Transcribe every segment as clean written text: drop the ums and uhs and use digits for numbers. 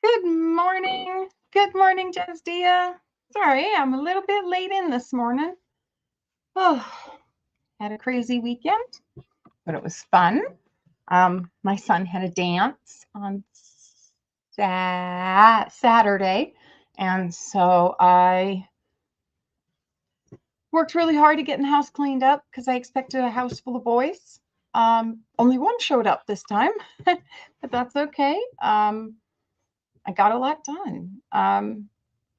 Good morning. Good morning, Jesdia. Sorry, I'm a little bit late in this morning. Oh, had a crazy weekend, but it was fun. My son had a dance on Saturday, and so I worked really hard to get the house cleaned up because I expected a house full of boys. Only one showed up this time, but that's okay. I got a lot done.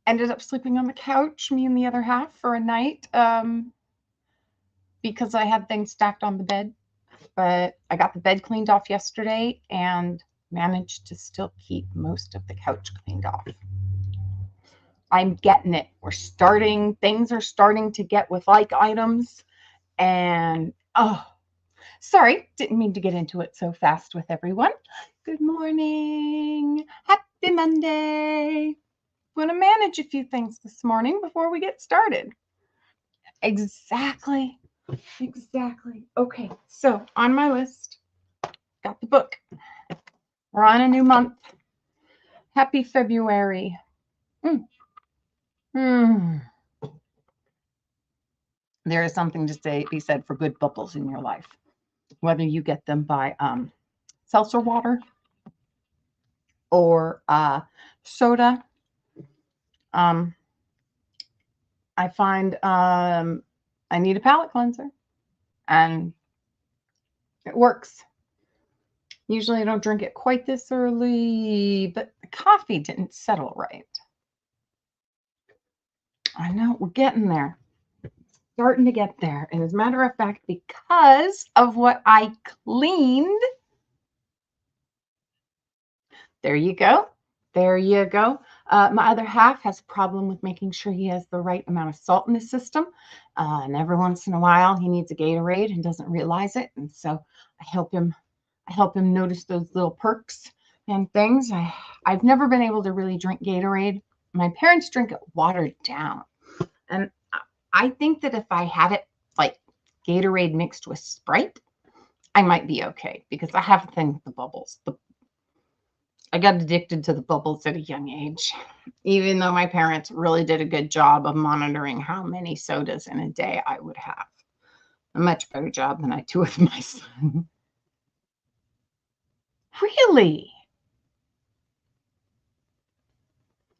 Ended up sleeping on the couch, me and the other half, for a night because I had things stacked on the bed. But I got the bed cleaned off yesterday and managed to still keep most of the couch cleaned off. I'm getting it. Things are starting to get with like items. And sorry, didn't mean to get into it so fast with everyone. Good morning. Happy Monday. Want to manage a few things this morning before we get started. Exactly. Okay, so on my list, got the book. We're on a new month. Happy February. There is something to be said for good bubbles in your life, whether you get them by seltzer water or soda. I find I need a palate cleanser, and it works. Usually I don't drink it quite this early, but the coffee didn't settle right. I know, we're getting there. Starting to get there. And as a matter of fact, because of what I cleaned, there you go. There you go. My other half has a problem with making sure he has the right amount of salt in his system. And every once in a while, he needs a Gatorade and doesn't realize it. And so I help him notice those little perks and things. I've never been able to really drink Gatorade. My parents drink it watered down. And I think that if I had it like Gatorade mixed with Sprite, I might be okay because I have a thing with the bubbles. I got addicted to the bubbles at a young age, even though my parents really did a good job of monitoring how many sodas in a day I would have. A much better job than I do with my son. Really?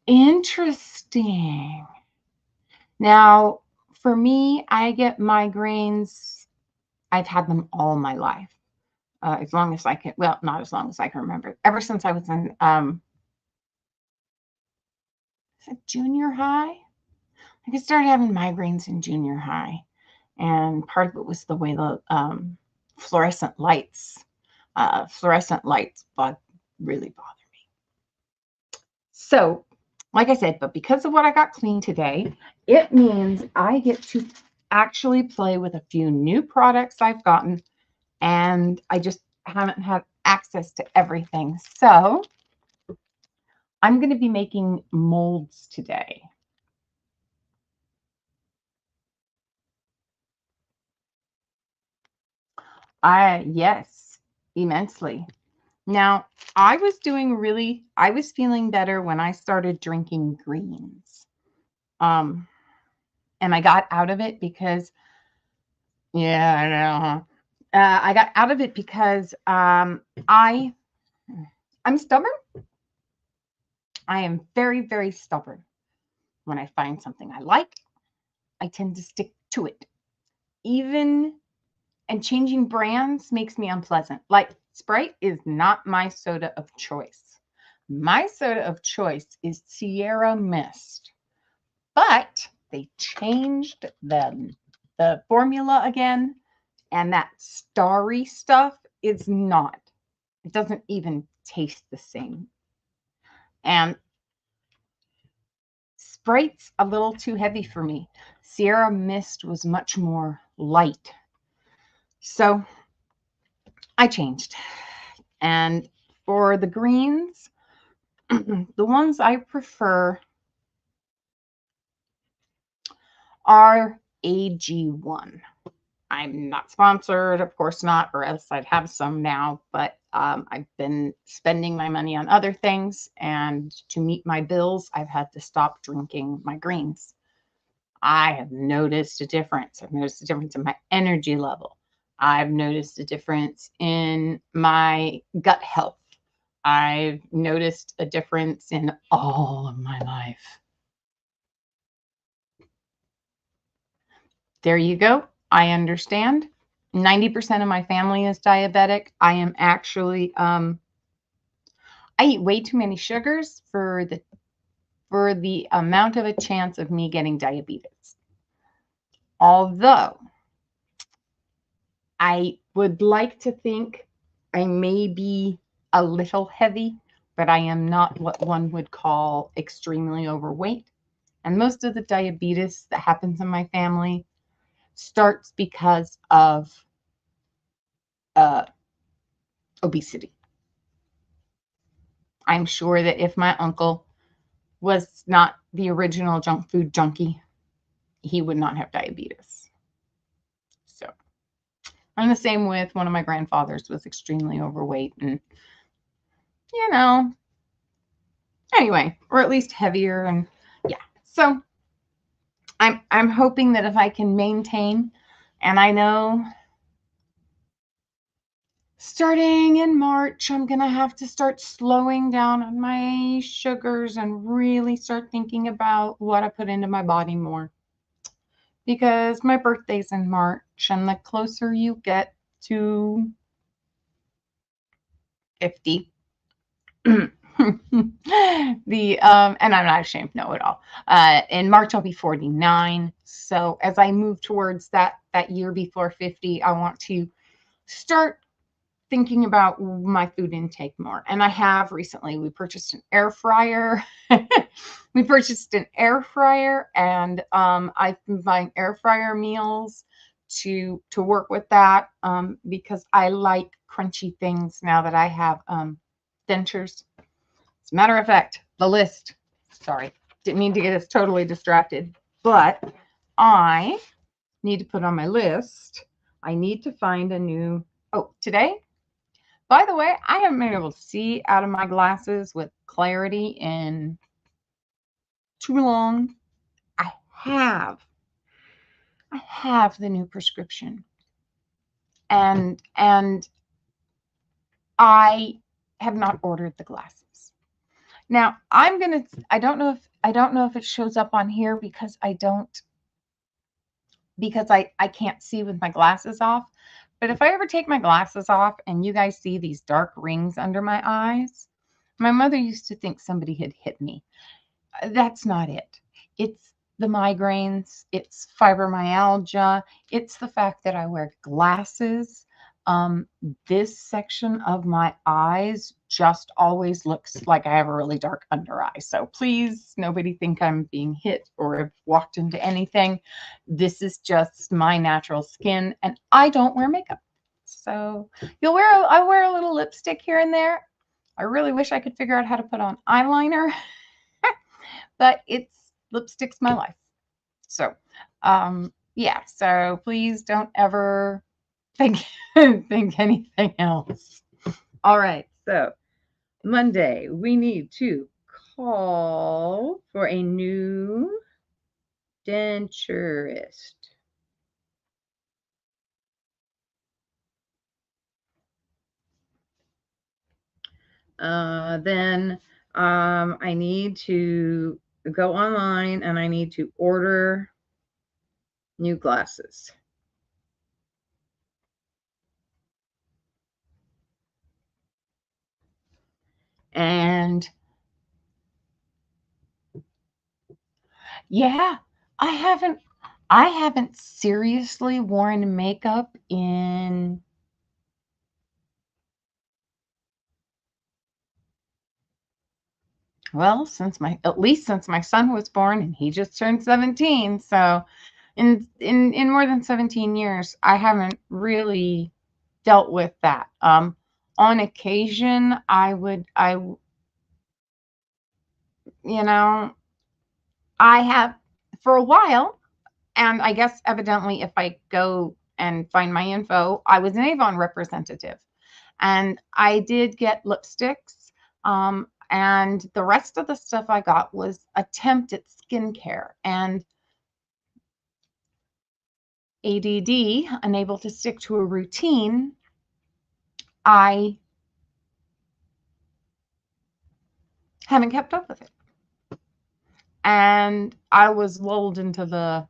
Interesting. Now, for me, I get migraines. I've had them all my life. As long as I can, well, not as long as I can remember. Ever since I was in junior high. I started having migraines in junior high, and part of it was the way the fluorescent lights really bother me. So, like I said, but because of what I got clean today, it means I get to actually play with a few new products I've gotten, and I just haven't had access to everything. So I'm going to be making molds today. Yes, immensely. Now, I was feeling better when I started drinking greens. And I got out of it because, yeah, I know. I got out of it because I'm stubborn. I am very, very stubborn. When I find something I like, I tend to stick to it. And changing brands makes me unpleasant. Like Sprite is not my soda of choice. My soda of choice is Sierra Mist. But they changed the formula again, and that starry stuff is not. It doesn't even taste the same. And Sprite's a little too heavy for me. Sierra Mist was much more light. So I changed. And for the greens, the ones I prefer are AG1. I'm not sponsored, of course not, or else I'd have some now, but I've been spending my money on other things, and to meet my bills, I've had to stop drinking my greens. I have noticed a difference. I've noticed a difference in my energy level. I've noticed a difference in my gut health. I've noticed a difference in all of my life. There you go. I understand. 90% of my family is diabetic. I am actually I eat way too many sugars for the amount of a chance of me getting diabetes. Although I would like to think I may be a little heavy, but I am not what one would call extremely overweight. And most of the diabetes that happens in my family starts because of uh, obesity. I'm sure that if my uncle was not the original junk food junkie, he would not have diabetes. So, I'm the same with one of my grandfathers was extremely overweight and, you know, anyway, or at least heavier. And yeah, so I'm hoping that if I can maintain, and I know starting in March, I'm going to have to start slowing down on my sugars and really start thinking about what I put into my body more. Because my birthday's in March, and the closer you get to 50, the and I'm not ashamed, no at all. In March I'll be 49. So as I move towards that year before 50, I want to start thinking about my food intake more. And I have recently. We purchased an air fryer. We purchased an air fryer, and I've been buying air fryer meals to work with that, because I like crunchy things now that I have dentures. As a matter of fact, the list. Sorry, didn't mean to get us totally distracted, but I need to put on my list. I need to find a new. Oh, today, by the way, I haven't been able to see out of my glasses with clarity in too long. I have. I have the new prescription. And I have not ordered the glasses. Now, I don't know if it shows up on here because I can't see with my glasses off. But if I ever take my glasses off and you guys see these dark rings under my eyes, my mother used to think somebody had hit me. That's not it. It's the migraines, it's fibromyalgia, it's the fact that I wear glasses. Um, this section of my eyes just always looks like I have a really dark under eye. So please, nobody think I'm being hit or have walked into anything. This is just my natural skin, and I don't wear makeup. So I wear a little lipstick here and there. I really wish I could figure out how to put on eyeliner. But lipstick's my life. So, yeah. So please don't ever think think anything else. All right. So Monday, we need to call for a new denturist. Then I need to go online and I need to order new glasses. And yeah, I haven't seriously worn makeup in well, at least since my son was born, and he just turned 17. So in more than 17 years, I haven't really dealt with that. On occasion, you know, I have for a while, and I guess evidently if I go and find my info, I was an Avon representative. And I did get lipsticks. And the rest of the stuff I got was attempt at skincare. And ADD, unable to stick to a routine, I haven't kept up with it. And I was lulled into the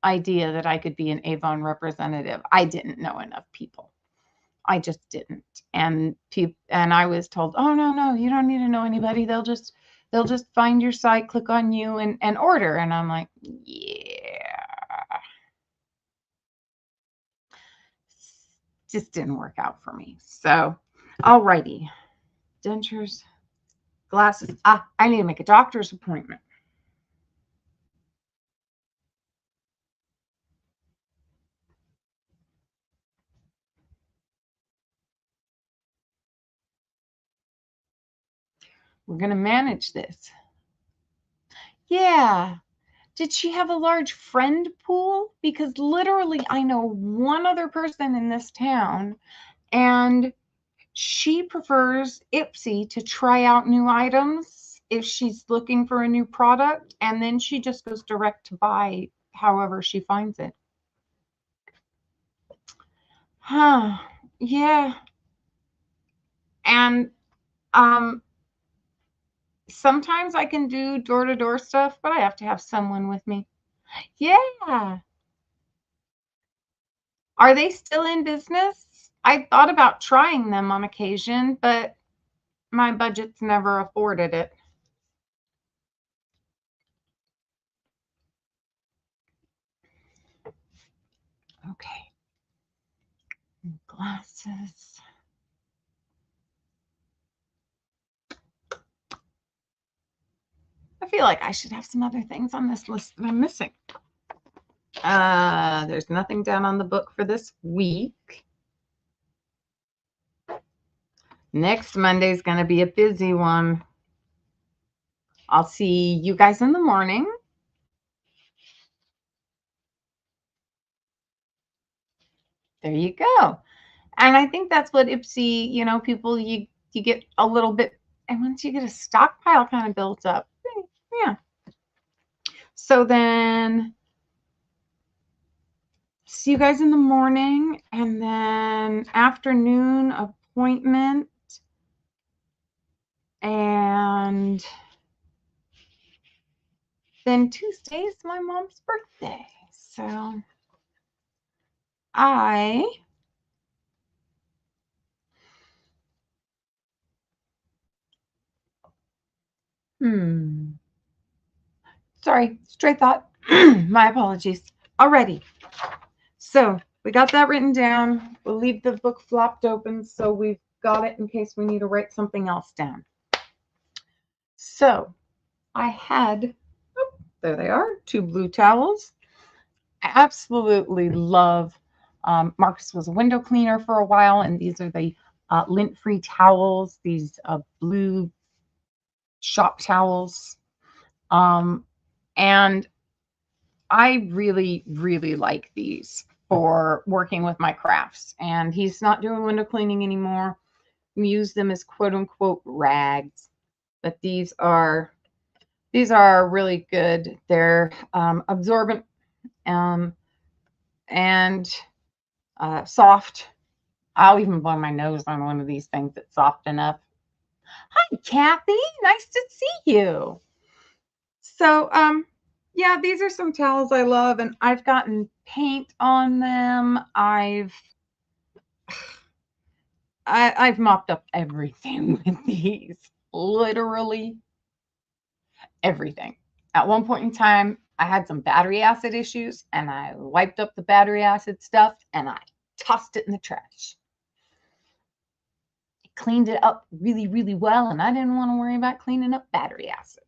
idea that I could be an Avon representative. I didn't know enough people. I just didn't. And I was told, "Oh no, you don't need to know anybody. They'll just find your site, click on you and order." And I'm like, "Yeah." Just didn't work out for me. So, alrighty. Dentures, glasses. I need to make a doctor's appointment. We're going to manage this. Yeah. Did she have a large friend pool? Because literally, I know one other person in this town, and she prefers Ipsy to try out new items if she's looking for a new product, and then she just goes direct to buy however she finds it. Huh. Yeah. And sometimes I can do door-to-door stuff, but I have to have someone with me. Yeah. Are they still in business? I thought about trying them on occasion, but my budget's never afforded it. Okay. Glasses. I feel like I should have some other things on this list that I'm missing. There's nothing down on the book for this week. Next Monday is going to be a busy one. I'll see you guys in the morning. There you go. And I think that's what Ipsy, people, you get a little bit, and once you get a stockpile kind of built up, yeah. So then see you guys in the morning, and then afternoon appointment, and then Tuesday is my mom's birthday. So sorry, straight thought. My apologies. Alrighty. So we got that written down. We'll leave the book flopped open so we've got it in case we need to write something else down. So I had, there they are, 2 blue towels. I absolutely love, Marcus was a window cleaner for a while, and these are the lint-free towels, these blue shop towels. And I really, really like these for working with my crafts. And he's not doing window cleaning anymore. We use them as quote unquote rags, but these are really good. They're absorbent and soft. I'll even blow my nose on one of these things that's soft enough. Hi, Kathy. Nice to see you. So, yeah, these are some towels I love, and I've gotten paint on them. I've mopped up everything with these, literally everything. At one point in time, I had some battery acid issues, and I wiped up the battery acid stuff, and I tossed it in the trash. It cleaned it up really, really well, and I didn't want to worry about cleaning up battery acid.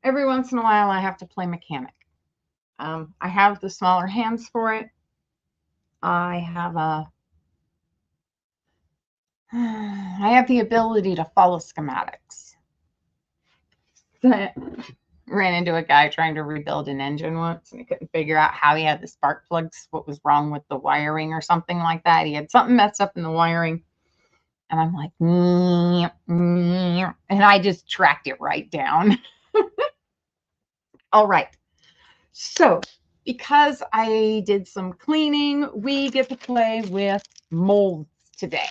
Every once in a while, I have to play mechanic. I have the smaller hands for it. I have the ability to follow schematics. ran into a guy trying to rebuild an engine once, and he couldn't figure out how he had the spark plugs, what was wrong with the wiring or something like that. He had something messed up in the wiring. And I'm like, and I just tracked it right down. All right. So because I did some cleaning, we get to play with molds today.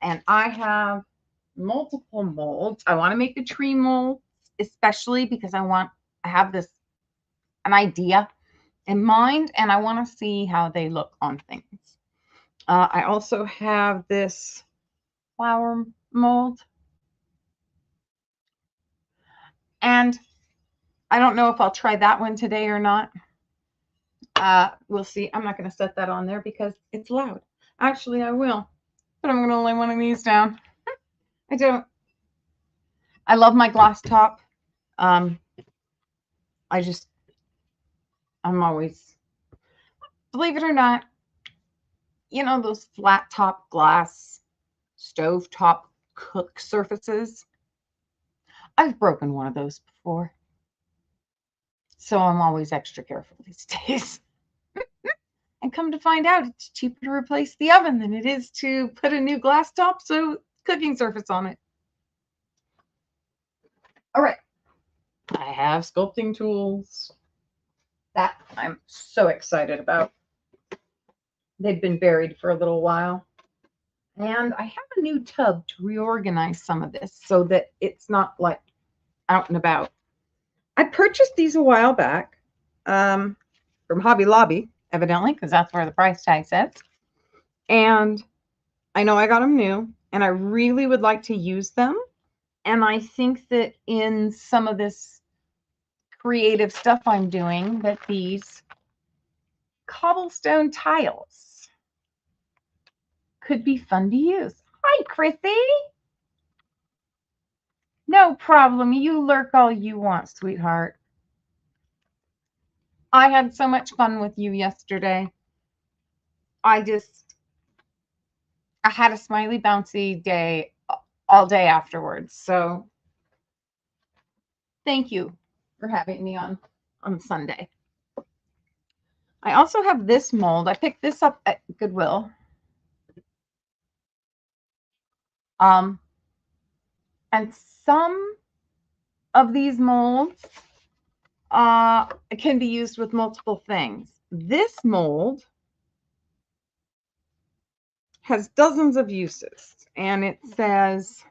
And I have multiple molds. I want to make the tree mold, especially because I have an idea in mind, and I want to see how they look on things. I also have this flower mold. And I don't know if I'll try that one today or not. We'll see. I'm not going to set that on there because it's loud. Actually, I will. But I'm going to lay one of these down. I love my glass top. I'm always, believe it or not, you know, those flat top glass stove top cook surfaces. I've broken one of those before. So I'm always extra careful these days. And come to find out, it's cheaper to replace the oven than it is to put a new glass top cooking surface on it. All right. I have sculpting tools that I'm so excited about. They've been buried for a little while. And I have a new tub to reorganize some of this so that it's not like out and about. I purchased these a while back from Hobby Lobby, evidently, because that's where the price tag says. And I know I got them new, and I really would like to use them. And I think that in some of this creative stuff I'm doing, that these cobblestone tiles could be fun to use. Hi, Chrissy. No problem. You lurk all you want, sweetheart. I had so much fun with you yesterday. I had a smiley, bouncy day all day afterwards. So thank you for having me on Sunday. I also have this mold. I picked this up at Goodwill. And some of these molds can be used with multiple things. This mold has dozens of uses, and it says,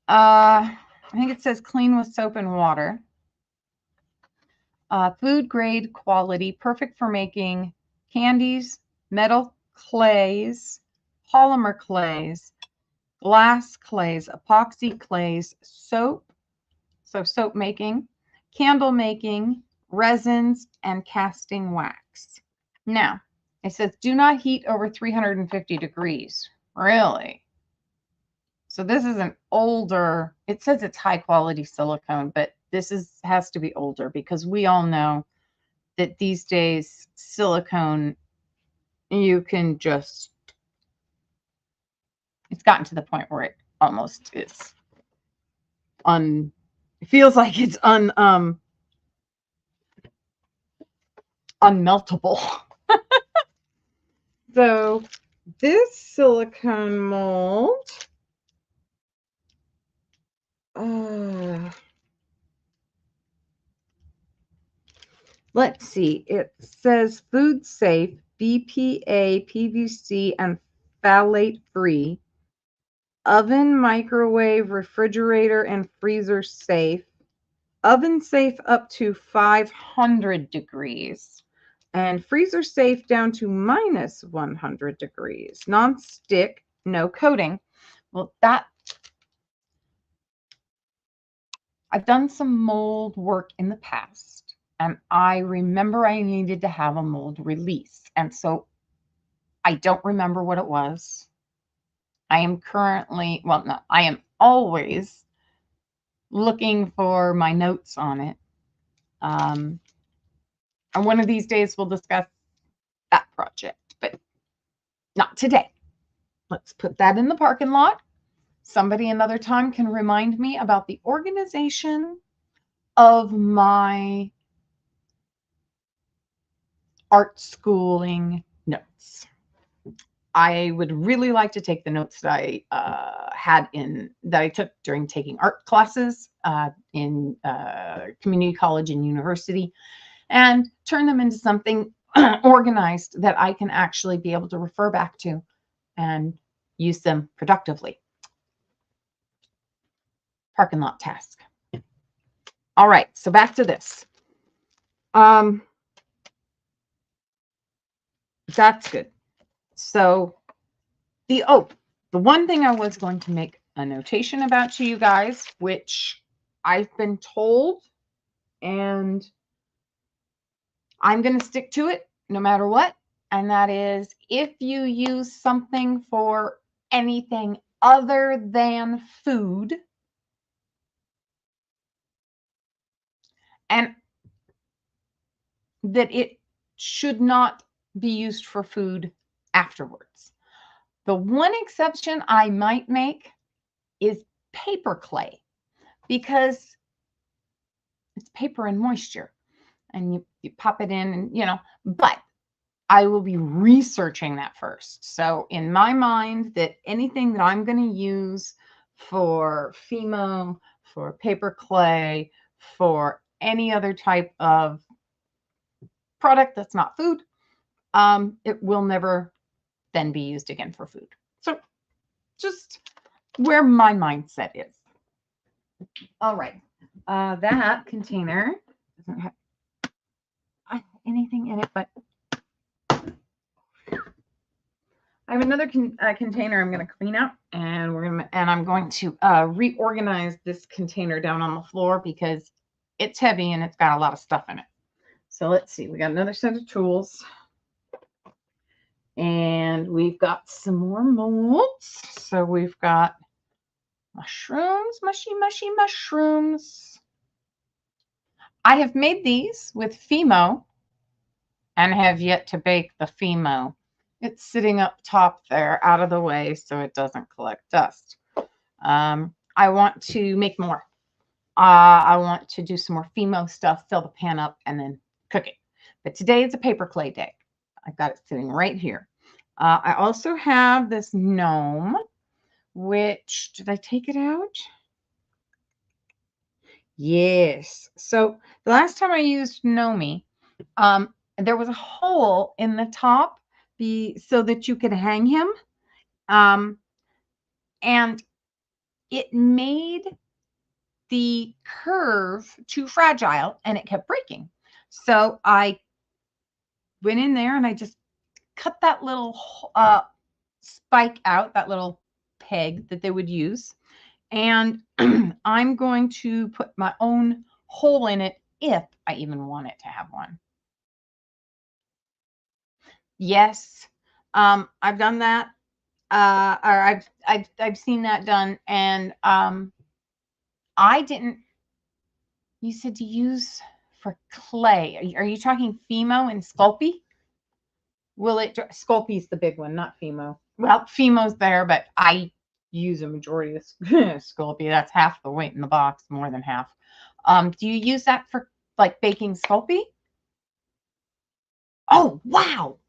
I think it says clean with soap and water. Food grade quality, perfect for making candies, metal clays, polymer clays, glass clays, epoxy clays, soap, so soap making, candle making, resins, and casting wax. Now, it says do not heat over 350 degrees. Really? So this is an older, it says it's high quality silicone, but this has to be older because we all know that these days silicone, you can just, it's gotten to the point where it almost is it feels like it's unmeltable. So this silicone mold, let's see, it says food safe, BPA, PVC, and phthalate free, oven, microwave, refrigerator, and freezer safe, oven safe up to 500 degrees, and freezer safe down to minus 100 degrees, non-stick, no coating. Well, I've done some mold work in the past, and I remember I needed to have a mold release. And so I don't remember what it was. I am currently, well, no, I am always looking for my notes on it. And one of these days we'll discuss that project, but not today. Let's put that in the parking lot somebody another time can remind me about the organization of my art schooling notes. I would really like to take the notes that I that I took during taking art classes in community college and university, and turn them into something organized that I can actually be able to refer back to and use them productively. Parking lot task. All right, so back to this. That's good. So the one thing I was going to make a notation about to you guys, which I've been told, and I'm going to stick to it no matter what. And that is, if you use something for anything other than food, and that it should not be used for food afterwards. The one exception I might make is paper clay, because it's paper and moisture, and you pop it in, and but I will be researching that first. So in my mind, that anything that I'm going to use for Fimo, for paper clay, for any other type of product that's not food, it will never then be used again for food. So just where my mindset is. All right. That container doesn't have anything in it, but I have another container I'm going to clean out, and I'm going to reorganize this container down on the floor because it's heavy and it's got a lot of stuff in it. So let's see. We got another set of tools, and we've got some more molds. So we've got mushrooms, mushy mushrooms. I have made these with Fimo and have yet to bake the Fimo. It's sitting up top there, out of the way, so it doesn't collect dust. I want to make more. I want to do some more Fimo stuff, fill the pan up, and then cook it. But today is a paper clay day. I've got it sitting right here. I also have this gnome, which, did I take it out? Yes. So the last time I used Nomi, there was a hole in the top so that you could hang him. And it made the curve too fragile and it kept breaking. So I went in there and I just cut that little spike out, that little peg that they would use. And I'm going to put my own hole in it if I even want it to have one. Yes, I've done that. Or I've seen that done, and I didn't. You said to use for clay. Are you talking Fimo and Sculpey? Sculpey's the big one, not Fimo. Well, Fimo's there, but I use a majority of Sculpey. That's half the weight in the box, more than half. Do you use that for like baking Sculpey? Oh, wow.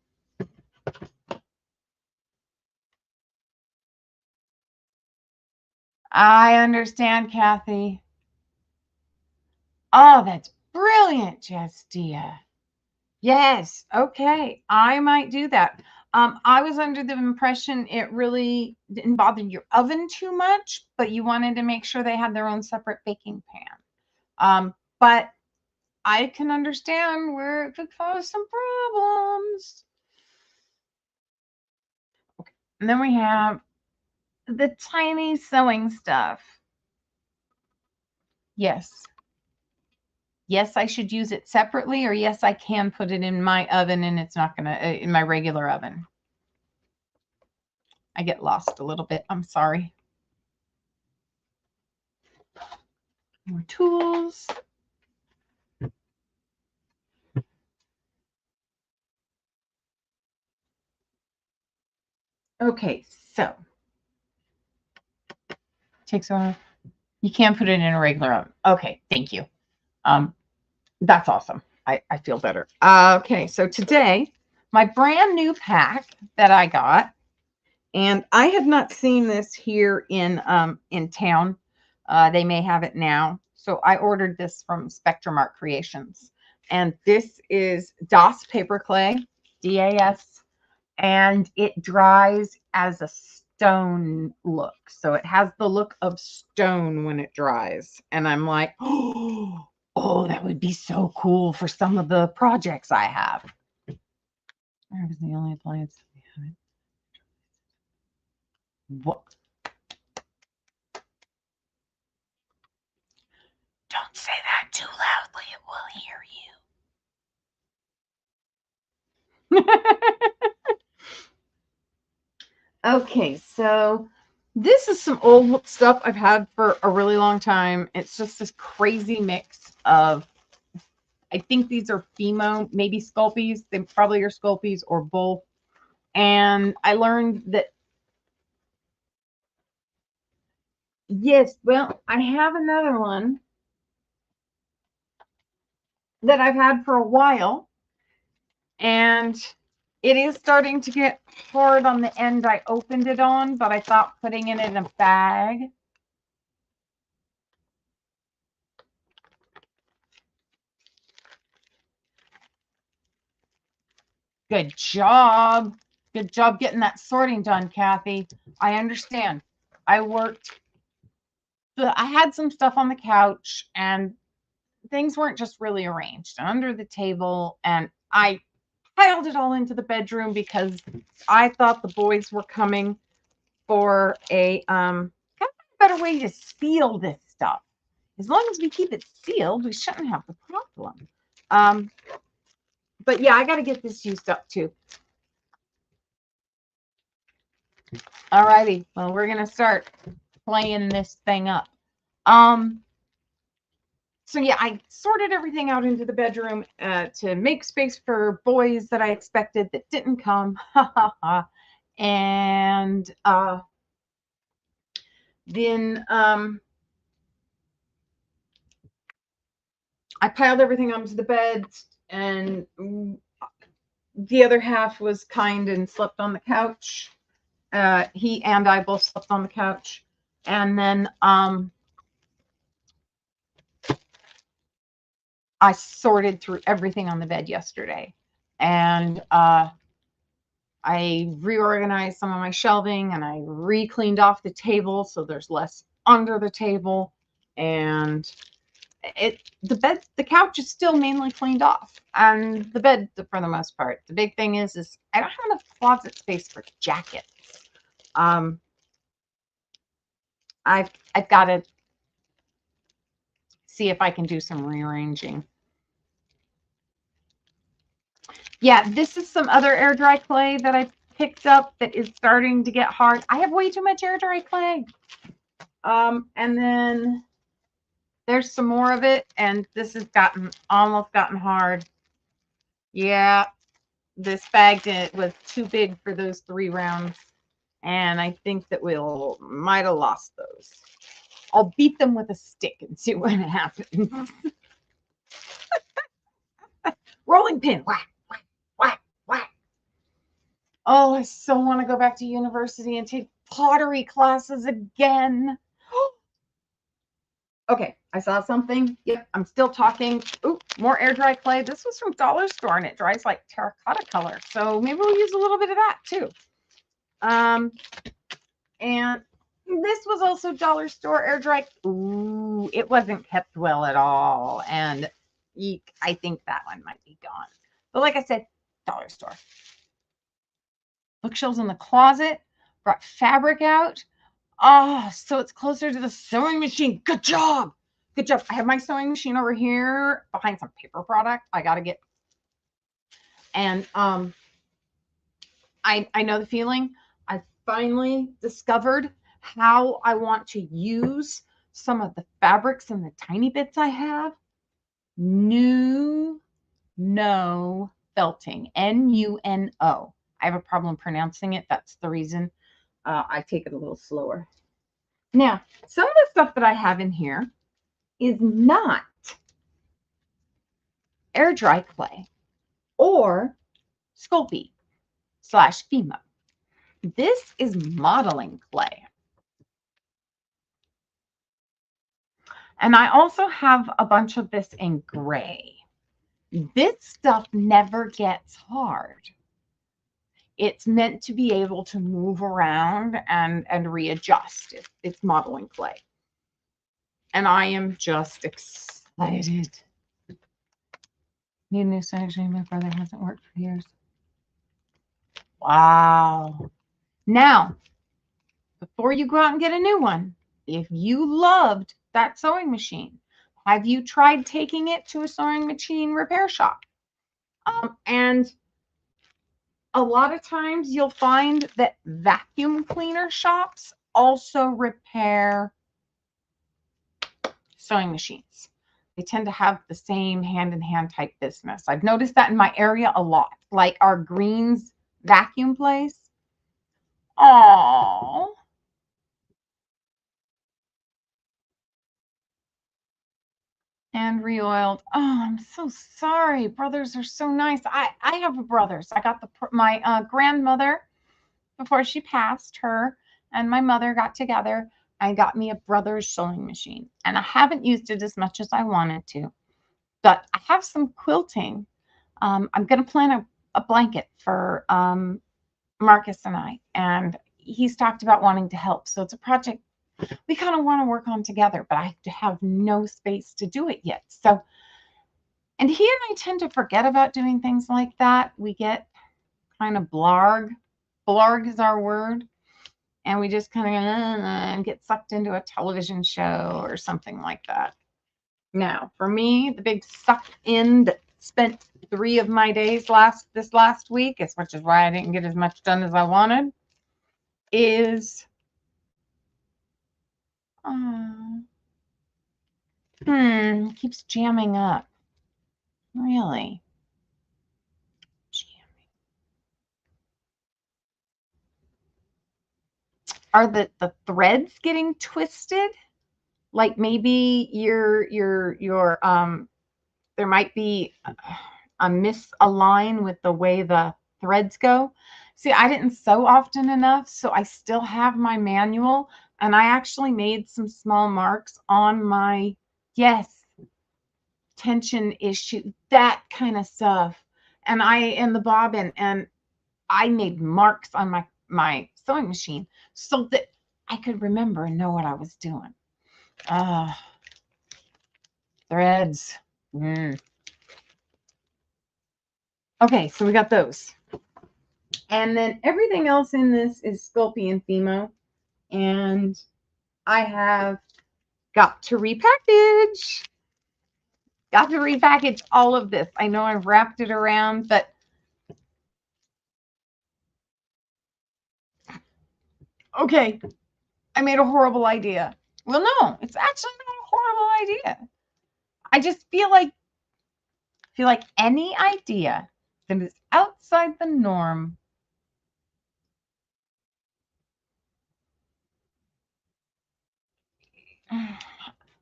I understand, Kathy. Oh, that's brilliant, Justia. Yes. Okay. I might do that. I was under the impression it really didn't bother your oven too much, but you wanted to make sure they had their own separate baking pan. But I can understand where it could cause some problems. Okay. And then we have the tiny sewing stuff. Yes. Yes, I should use it separately, or yes, I can put it in my oven and it's not going to, in my regular oven. I get lost a little bit. I'm sorry. More tools. Okay, so Takes a while. You can't put it in a regular oven. Okay, thank you. That's awesome. I feel better. Okay, so today, my brand new pack that I got, and I had not seen this here in town. They may have it now. So I ordered this from Spectrum Art Creations. And this is DAS paper clay, DAS, and it dries as a stone look. So it has the look of stone when it dries. And I'm like, oh, that would be so cool for some of the projects I have. That was the only appliance we had. What? Don't say that too loudly. It will hear you. Okay, so this is some old stuff I've had for a really long time. It's just this crazy mix of, I think these are Fimo, maybe Sculpies. They probably are Sculpies or both. And I learned that, yes, well, I have another one that I've had for a while. And it is starting to get hard on the end I opened it on, but I thought putting it in a bag. Good job. Good job getting that sorting done, Kathy. I understand. I had some stuff on the couch and things weren't just really arranged under the table, and I piled it all into the bedroom because I thought the boys were coming for a kind of better way to seal this stuff. As long as we keep it sealed, we shouldn't have the problem. But yeah, I got to get this used up too. All righty. Well, we're going to start playing this thing up. So yeah, I sorted everything out into the bedroom to make space for boys that I expected that didn't come. And then I piled everything onto the bed, and the other half was kind and slept on the couch. He and I both slept on the couch. And then I sorted through everything on the bed yesterday. And I reorganized some of my shelving, and I re-cleaned off the table so there's less under the table. And the couch is still mainly cleaned off, and the bed for the most part. The big thing is I don't have enough closet space for jackets. I've got to see if I can do some rearranging. Yeah, this is some other air dry clay that I picked up that is starting to get hard. I have way too much air dry clay. And then there's some more of it, and this has almost gotten hard. Yeah, this bag was too big for those 3 rounds, and I think that might have lost those. I'll beat them with a stick and see what happens. Rolling pin, whack, whack, whack, whack. Oh, I so want to go back to university and take pottery classes again. Okay, I saw something. Yep, I'm still talking. Ooh, more air dry clay. This was from Dollar Store, and it dries like terracotta color. So maybe we'll use a little bit of that too. And this was also Dollar Store air dry. Ooh, it wasn't kept well at all. And I think that one might be gone. But like I said, Dollar Store. Bookshelves in the closet. Brought fabric out. Oh, so it's closer to the sewing machine. Good job. Good job. I have my sewing machine over here behind some paper product I got to get. And I know the feeling. I finally discovered how I want to use some of the fabrics and the tiny bits I have. No felting. Nuno. I have a problem pronouncing it. That's the reason I take it a little slower. Now, some of the stuff that I have in here is not air dry clay or Sculpey / Fimo. This is modeling clay. And I also have a bunch of this in gray. This stuff never gets hard. It's meant to be able to move around and readjust. It's modeling clay. And I am just excited. Need a new sewing machine. My brother hasn't worked for years. Wow. Now, before you go out and get a new one, if you loved that sewing machine, have you tried taking it to a sewing machine repair shop? And a lot of times you'll find that vacuum cleaner shops also repair sewing machines. They tend to have the same hand-in-hand type business. I've noticed that in my area a lot, like our Greens vacuum place. Oh, and reoiled. Oh, I'm so sorry. Brothers are so nice. I have a brother. So I got my grandmother before she passed. Her and my mother got together. I got me a brother's sewing machine, and I haven't used it as much as I wanted to, but I have some quilting. I'm going to plan a blanket for Marcus and I, and he's talked about wanting to help. So it's a project we kind of want to work on together, but I have no space to do it yet. So, and he and I tend to forget about doing things like that. We get kind of blarg. Blarg is our word. And we just kind of get sucked into a television show or something like that. Now, for me, the big suck in that spent 3 of my days this last week, as much as why I didn't get as much done as I wanted, is keeps jamming up. Really? Jamming. Are the threads getting twisted? Like maybe there might be a misalign with the way the threads go. See, I didn't sew often enough, so I still have my manual, and I actually made some small marks on my, yes, tension issue, that kind of stuff. And the bobbin, and I made marks on my sewing machine so that I could remember and know what I was doing. Threads. Okay, so we got those. And then everything else in this is Sculpey and Fimo. And I have got to repackage. Got to repackage all of this. I know I've wrapped it around, but okay, I made a horrible idea. Well, no, it's actually not a horrible idea. I just feel like any idea that is outside the norm I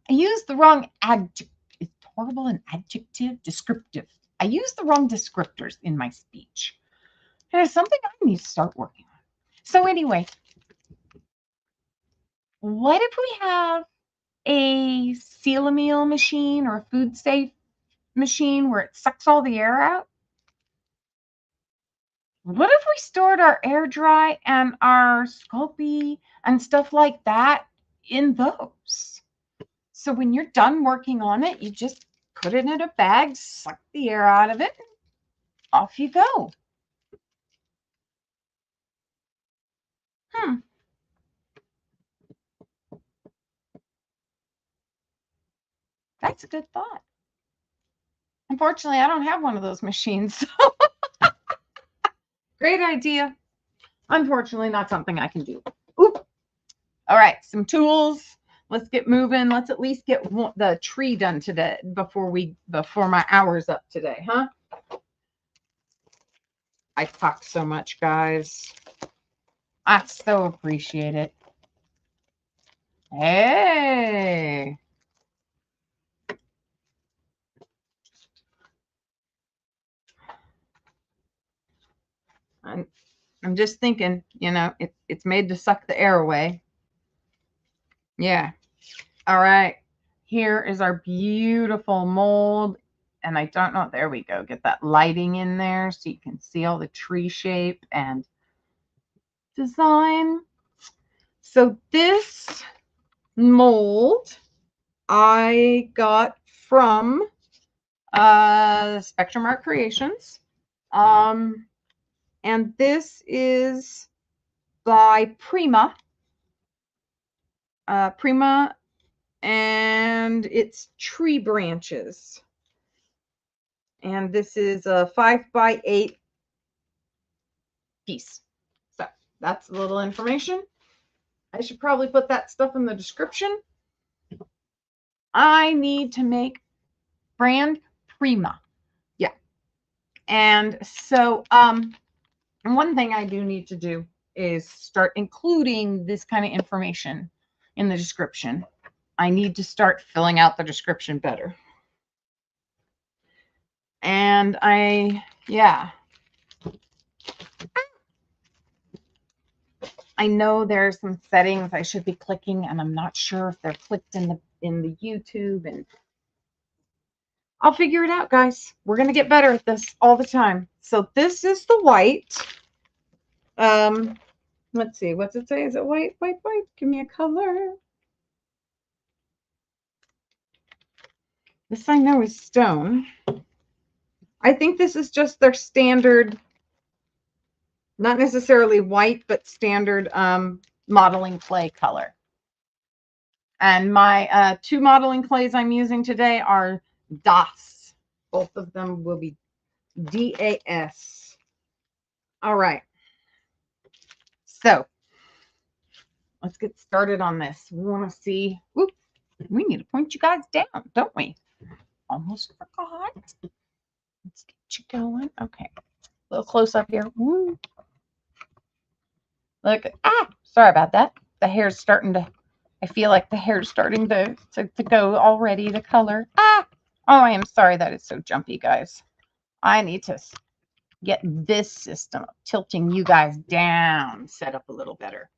used the wrong adjective. Is horrible an adjective? Descriptive. I used the wrong descriptors in my speech. There's something I need to start working on. So anyway, what if we have a seal-a-meal machine or a food safe machine where it sucks all the air out? What if we stored our air dry and our Sculpey and stuff like that in those? So when you're done working on it, you just put it in a bag, suck the air out of it, and off you go. That's a good thought. Unfortunately, I don't have one of those machines. So great idea. Unfortunately, not something I can do. Oop. All right, some tools. Let's get moving. Let's at least get the tree done today before my hour's up today, huh? I talk so much, guys. I so appreciate it. Hey. I'm just thinking, you know, it's made to suck the air away. Yeah. All right. Here is our beautiful mold. And I don't know, there we go. Get that lighting in there so you can see all the tree shape and design. So this mold I got from Spectrum Art Creations. And this is by Prima. Prima, and it's tree branches. And this is a 5x8 piece. So that's a little information. I should probably put that stuff in the description. I need to make brand Prima. Yeah. And so one thing I do need to do is start including this kind of information in the description. I need to start filling out the description better. And yeah. I know there's some settings I should be clicking, and I'm not sure if they're clicked in the YouTube, and I'll figure it out, guys. We're gonna get better at this all the time. So this is the white. Let's see, what's it say? Is it white, white, white? Give me a color. This I know is stone. I think this is just their standard, not necessarily white, but standard modeling clay color. And my two modeling clays I'm using today are DAS. Both of them will be DAS. All right. So let's get started on this. We want to see. Whoop, we need to point you guys down, don't we? Almost forgot. Let's get you going. Okay. A little close up here. Woo. Look. Sorry about that. The hair's starting to. I feel like the hair's starting to go already, the color. Oh, I am sorry that it's so jumpy, guys. I need to get this system of tilting you guys down set up a little better.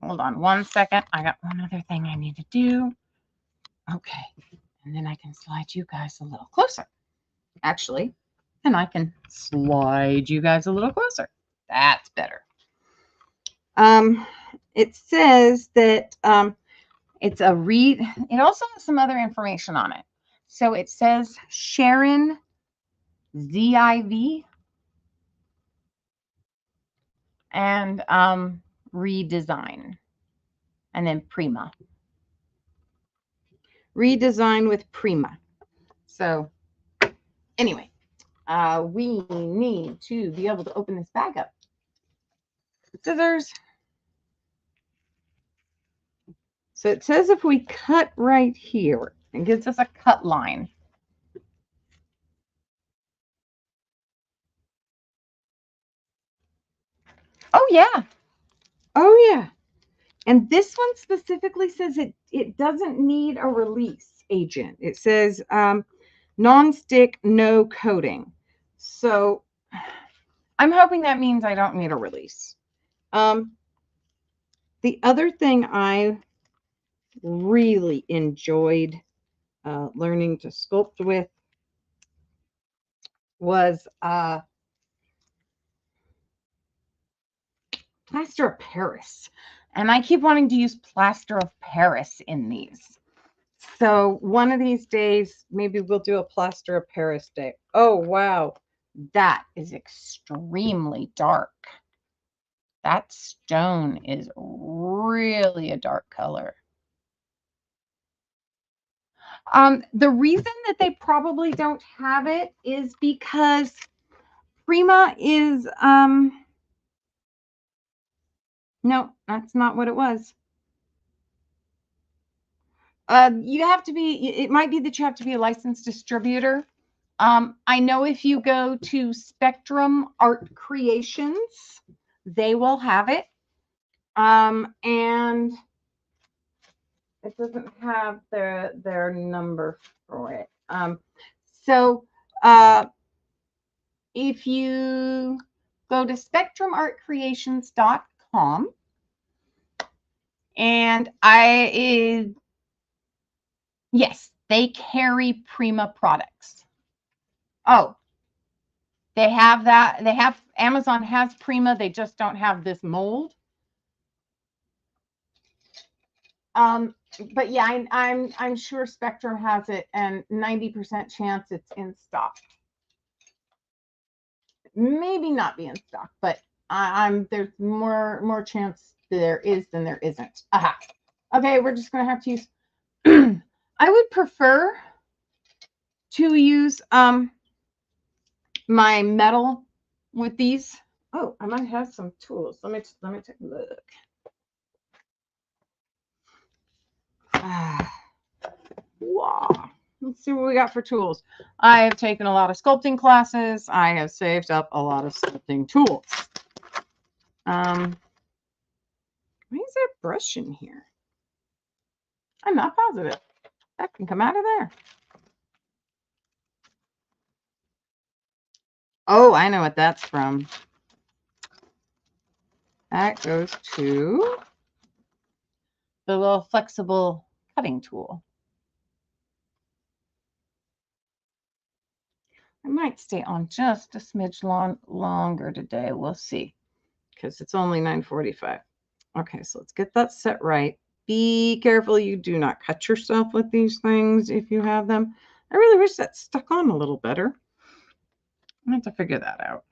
Hold on one second. I got one other thing I need to do. Okay. And then I can slide you guys a little closer. Actually, and I can slide you guys a little closer. That's better. It says that it's a read. It also has some other information on it. So it says Sharon ZIV and redesign, and then Prima. Redesign with Prima. So anyway, we need to be able to open this bag up. Scissors. So it says if we cut right here, it gives us a cut line. Oh, yeah. Oh, yeah. And this one specifically says it doesn't need a release agent. It says non-stick, no coating. So I'm hoping that means I don't need a release. The other thing I really enjoyed learning to sculpt with was plaster of Paris. And I keep wanting to use plaster of Paris in these. So one of these days, maybe we'll do a plaster of Paris day. Oh, wow. That is extremely dark. That stone is really a dark color. The reason that they probably don't have it is because Prima is, no, that's not what it was. You have to be, it might be that you have to be a licensed distributor. I know if you go to Spectrum Art Creations, they will have it. And it doesn't have their number for it. So if you go to spectrumartcreations.com, and yes, they carry Prima products. Oh, they have that. Amazon has Prima. They just don't have this mold. But yeah, I'm sure Spectrum has it, and 90% chance it's in stock. Maybe not be in stock, but there's more chance there is than there isn't. Aha. Okay, we're just gonna have to use. I would prefer to use my metal with these. Oh, I might have some tools. Let me take a look. Wow. Let's see what we got for tools. I have taken a lot of sculpting classes. I have saved up a lot of sculpting tools. Why is there a brush in here? I'm not positive. That can come out of there. Oh, I know what that's from. That goes to the little flexible cutting tool. I might stay on just a smidge longer today. We'll see, because it's only 9:45. Okay, so let's get that set right. Be careful you do not cut yourself with these things if you have them. I really wish that stuck on a little better. I have to figure that out.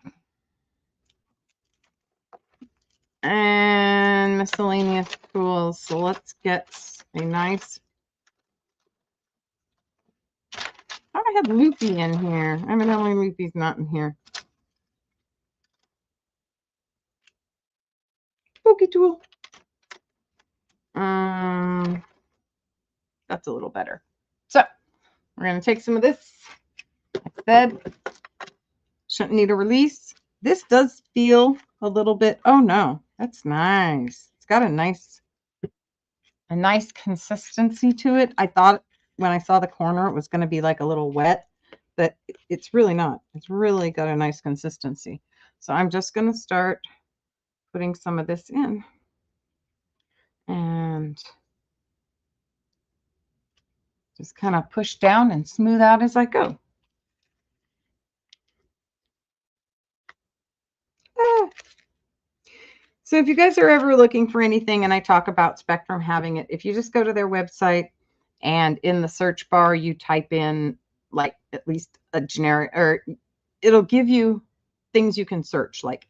And miscellaneous tools. So let's get a nice. I have Loopy in here. Evidently Loopy's not in here. Pokey tool. That's a little better. So we're going to take some of this. Like I said, shouldn't need a release. This does feel a little bit. Oh no, that's nice. It's got a nice consistency to it. I thought when I saw the corner it was going to be like a little wet, but it's really not. It's really got a nice consistency. So I'm just going to start putting some of this in and just kind of push down and smooth out as I go. So if you guys are ever looking for anything and I talk about Spectrum having it, if you just go to their website and in the search bar you type in like at least a generic, or it'll give you things you can search, like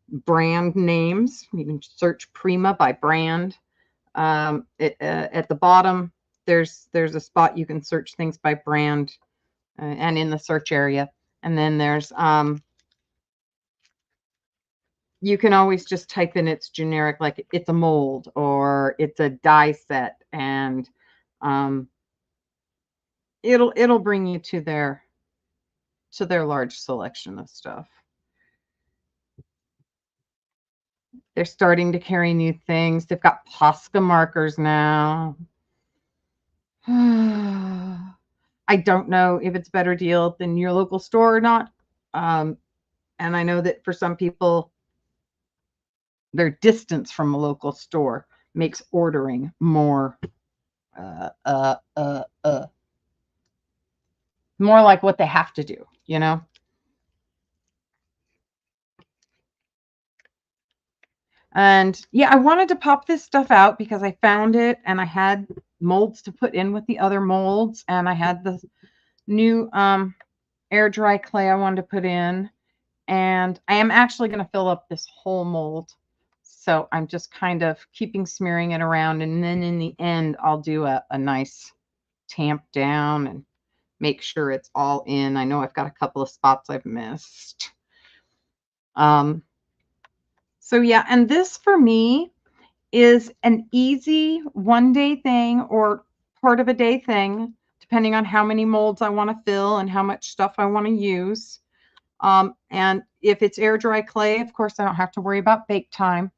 brand names. You can search Prima by brand. At the bottom there's a spot you can search things by brand, and in the search area, and then there's you can always just type in its generic, like it's a mold or it's a die set, and it'll bring you to their large selection of stuff. They're starting to carry new things. They've got Posca markers now. I don't know if it's a better deal than your local store or not. And I know that for some people, their distance from a local store makes ordering more more like what they have to do, you know? And yeah, I wanted to pop this stuff out because I found it and I had molds to put in with the other molds, and I had the new air dry clay I wanted to put in, and I am actually going to fill up this whole mold. So I'm just kind of keeping smearing it around, and then in the end I'll do a nice tamp down and make sure it's all in. I know I've got a couple of spots I've missed. So yeah, and this for me is an easy one-day thing or part of a day thing, depending on how many molds I want to fill and how much stuff I want to use. And if it's air dry clay, of course, I don't have to worry about bake time.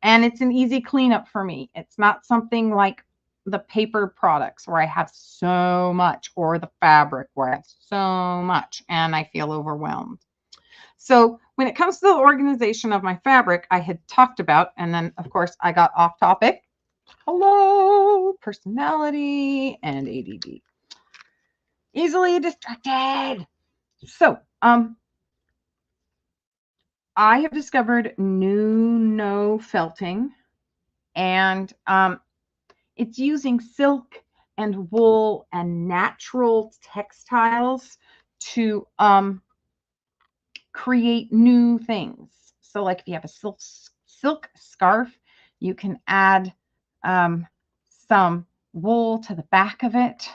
And it's an easy cleanup for me. It's not something like the paper products where I have so much, or the fabric where I have so much and I feel overwhelmed. So when it comes to the organization of my fabric, I had talked about, and then of course I got off topic. Hello, personality and ADD. Easily distracted. So, I have discovered Nuno felting, and it's using silk and wool and natural textiles to create new things. So like if you have a silk scarf, you can add some wool to the back of it,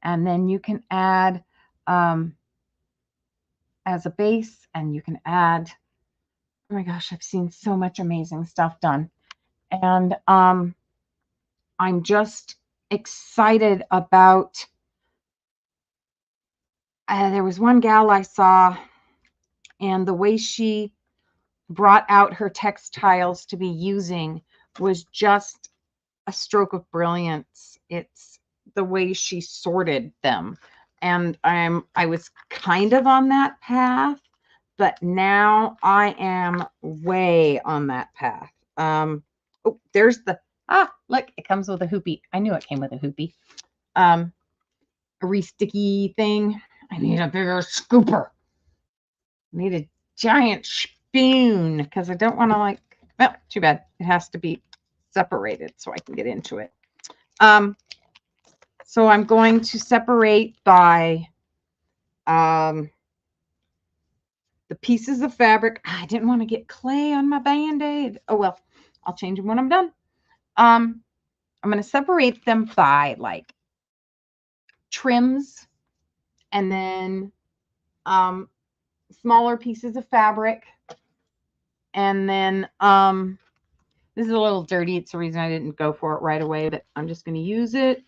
and then you can add as a base, and you can add, oh my gosh, I've seen so much amazing stuff done. And I'm just excited about, there was one gal I saw, and the way she brought out her textiles to be using was just a stroke of brilliance. It's the way she sorted them. And I was kind of on that path, but now I am way on that path. Oh, there's the, look, it comes with a hoopie. I knew it came with a hoopie. A re-sticky thing. I need a bigger scooper. I need a giant spoon because I don't want to, like, well, too bad. It has to be separated so I can get into it. So I'm going to separate by the pieces of fabric. I didn't want to get clay on my Band-Aid. Oh, well, I'll change them when I'm done. I'm going to separate them by like trims, and then smaller pieces of fabric. And then this is a little dirty. It's the reason I didn't go for it right away, but I'm just going to use it.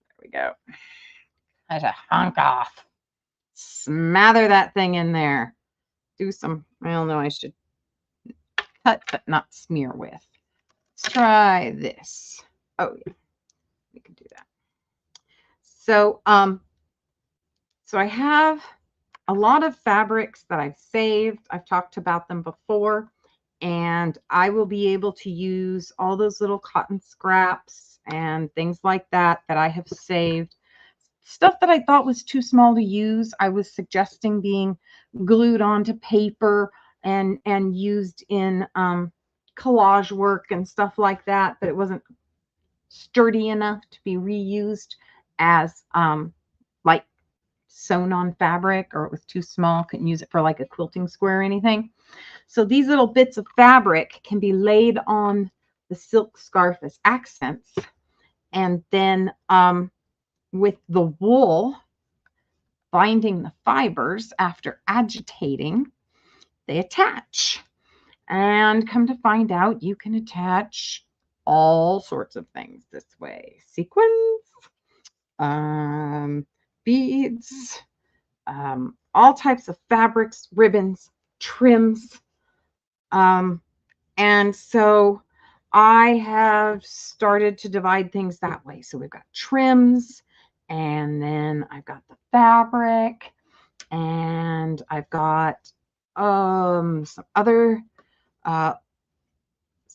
There we go. That's a hunk off. Smother that thing in there. Do some, I don't know, I should cut but not smear with. Let's try this. Oh yeah, we can do that. So so I have a lot of fabrics that I've saved. I've talked about them before, and I will be able to use all those little cotton scraps and things like that that I have saved. Stuff that I thought was too small to use, I was suggesting being glued onto paper and used in collage work and stuff like that, but it wasn't sturdy enough to be reused as like sewn on fabric, or it was too small, couldn't use it for like a quilting square or anything. So these little bits of fabric can be laid on the silk scarf as accents, and then with the wool binding the fibers after agitating, they attach. And come to find out, you can attach all sorts of things this way. Sequins, beads, all types of fabrics, ribbons, trims. And so I have started to divide things that way. So we've got trims, and then I've got the fabric, and I've got some other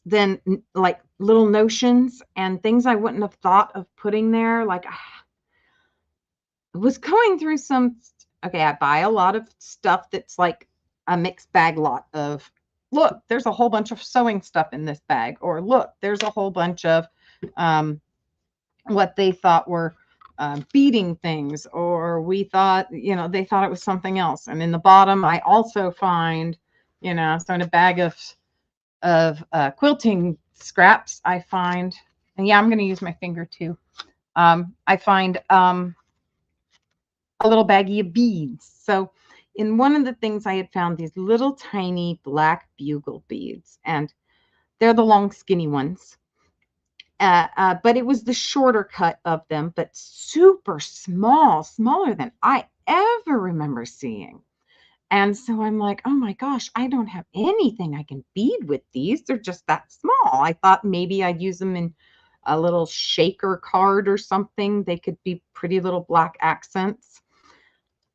then like little notions and things I wouldn't have thought of putting there. Like I was going through some, okay, I buy a lot of stuff that's like a mixed bag lot of, look, there's a whole bunch of sewing stuff in this bag, or look, there's a whole bunch of what they thought were beading things, or we thought, you know, they thought it was something else. And in the bottom, I also find, you know, so in a bag of quilting scraps, I find, and yeah, I'm going to use my finger too. I find a little baggie of beads. So in one of the things I had found these little tiny black bugle beads, and they're the long skinny ones. But it was the shorter cut of them, but super small, smaller than I ever remember seeing. And so I'm like, oh my gosh, I don't have anything I can bead with these. They're just that small. I thought maybe I'd use them in a little shaker card or something. They could be pretty little black accents.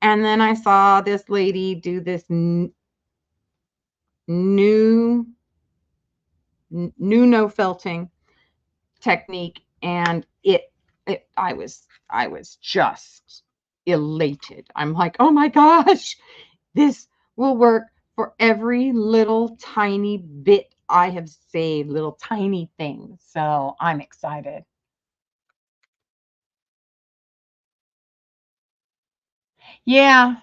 And then I saw this lady do this new no felting technique, and I was just elated. I'm like, oh my gosh, this will work for every little tiny bit I have saved, little tiny things. So I'm excited. Yeah,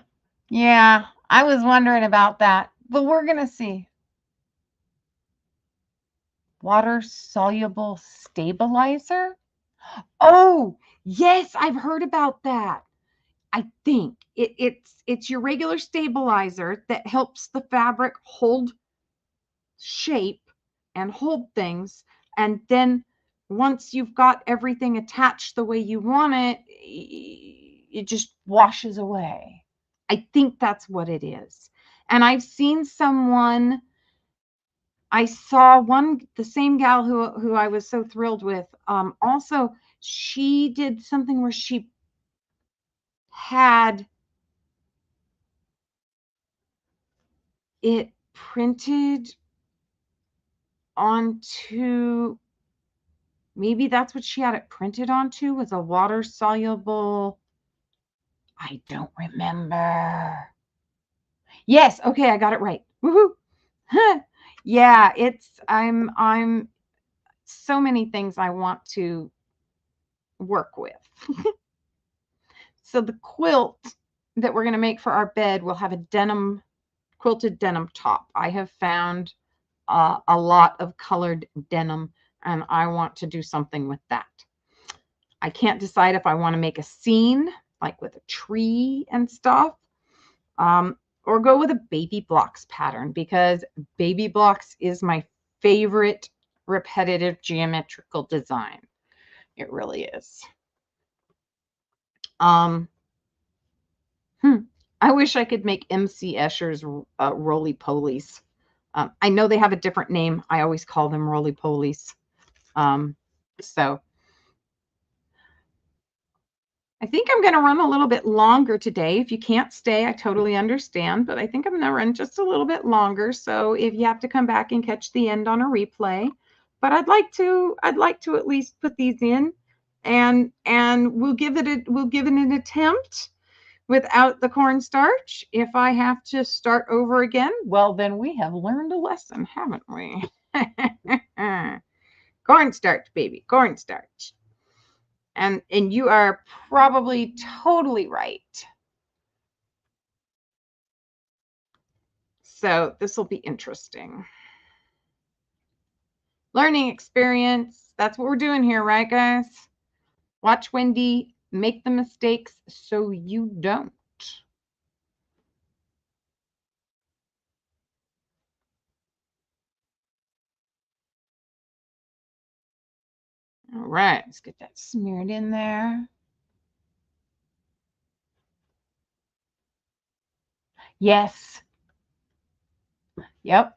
yeah. I was wondering about that, but we're gonna see. Water soluble stabilizer? Oh, yes, I've heard about that. I think it's your regular stabilizer that helps the fabric hold shape and hold things. And then once you've got everything attached the way you want it, it just washes away. I think that's what it is. And I've seen someone, I saw one, the same gal who I was so thrilled with. Also, she did something where she had it printed onto, maybe that's what she had it printed onto, was a water soluble. I don't remember. Yes, okay, I got it right. Woohoo. Yeah, I'm so many things I want to work with. So the quilt that we're going to make for our bed will have a denim, quilted denim top. I have found a lot of colored denim, and I want to do something with that. I can't decide if I want to make a scene, like with a tree and stuff, or go with a baby blocks pattern, because baby blocks is my favorite repetitive geometrical design. It really is. Um, I wish I could make MC Escher's roly polies. I know they have a different name. I always call them roly polies. So I think I'm going to run a little bit longer today. If you can't stay, I totally understand, but I think I'm going to run just a little bit longer. So if you have to come back and catch the end on a replay, but I'd like to at least put these in, and we'll give it an attempt without the cornstarch. If I have to start over again, well, then we have learned a lesson, haven't we? Cornstarch, baby, cornstarch. And you are probably totally right. So this will be interesting. Learning experience. That's what we're doing here, right, guys? Watch Wendy make the mistakes so you don't. All right, let's get that smeared in there. Yes. Yep.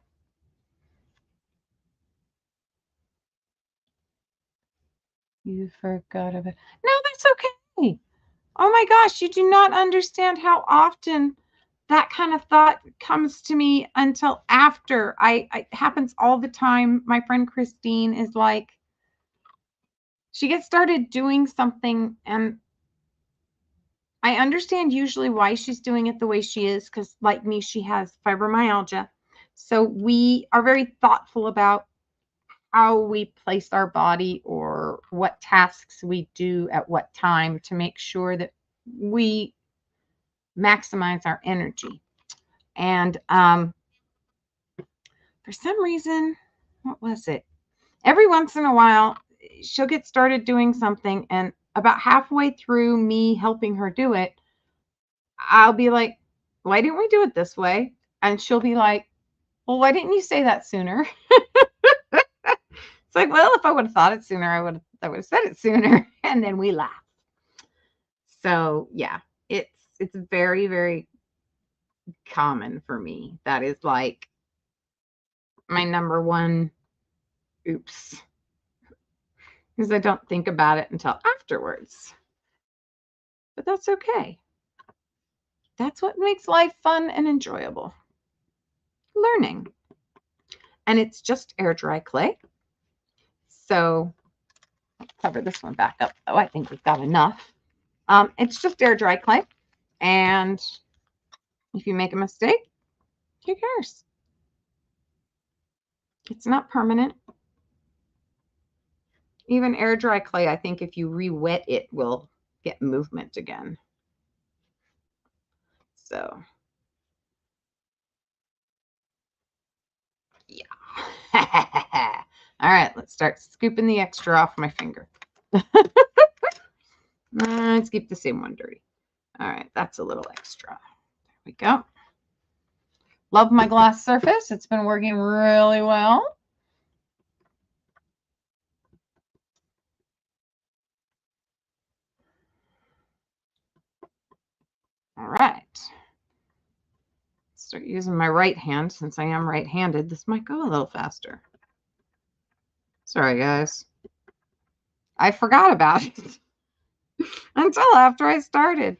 You forgot about. No, that's okay. Oh my gosh, you do not understand how often that kind of thought comes to me until after. It happens all the time. My friend Christine is like, she gets started doing something, and I understand usually why she's doing it the way she is, because like me, she has fibromyalgia. So we are very thoughtful about how we place our body or what tasks we do at what time to make sure that we maximize our energy. And for some reason, what was it? Every once in a while, she'll get started doing something, and about halfway through me helping her do it, I'll be like, why didn't we do it this way? And she'll be like, well, why didn't you say that sooner? It's like, well, if I would have thought it sooner, I would have said it sooner. And then we laugh. So yeah, it's very, very common for me. That is like my number one oops. because I don't think about it until afterwards. But that's okay. That's what makes life fun and enjoyable. Learning. And it's just air dry clay. So let's cover this one back up. Oh, I think we've got enough. It's just air dry clay. And if you make a mistake, who cares? It's not permanent. Even air dry clay, I think if you re-wet it, will get movement again. So, yeah. All right, let's start scooping the extra off my finger. Let's keep the same one dirty. All right, that's a little extra. There we go. Love my glass surface. It's been working really well. All right. Start using my right hand. Since I am right-handed, this might go a little faster. Sorry, guys. I forgot about it until after I started.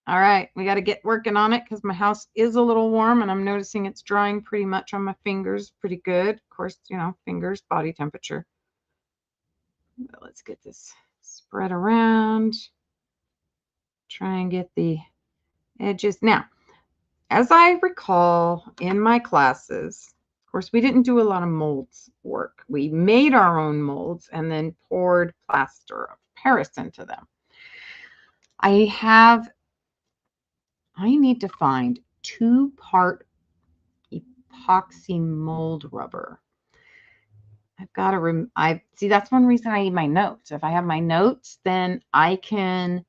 All right, we got to get working on it because my house is a little warm and I'm noticing it's drying pretty much on my fingers pretty good. Of course, you know, fingers, body temperature. But let's get this spread around. Try and get the edges. Now, as I recall in my classes, of course, we didn't do a lot of molds work. We made our own molds and then poured plaster of Paris into them. I need to find 2-part epoxy mold rubber. I've got to, see, that's one reason I need my notes. If I have my notes, then I can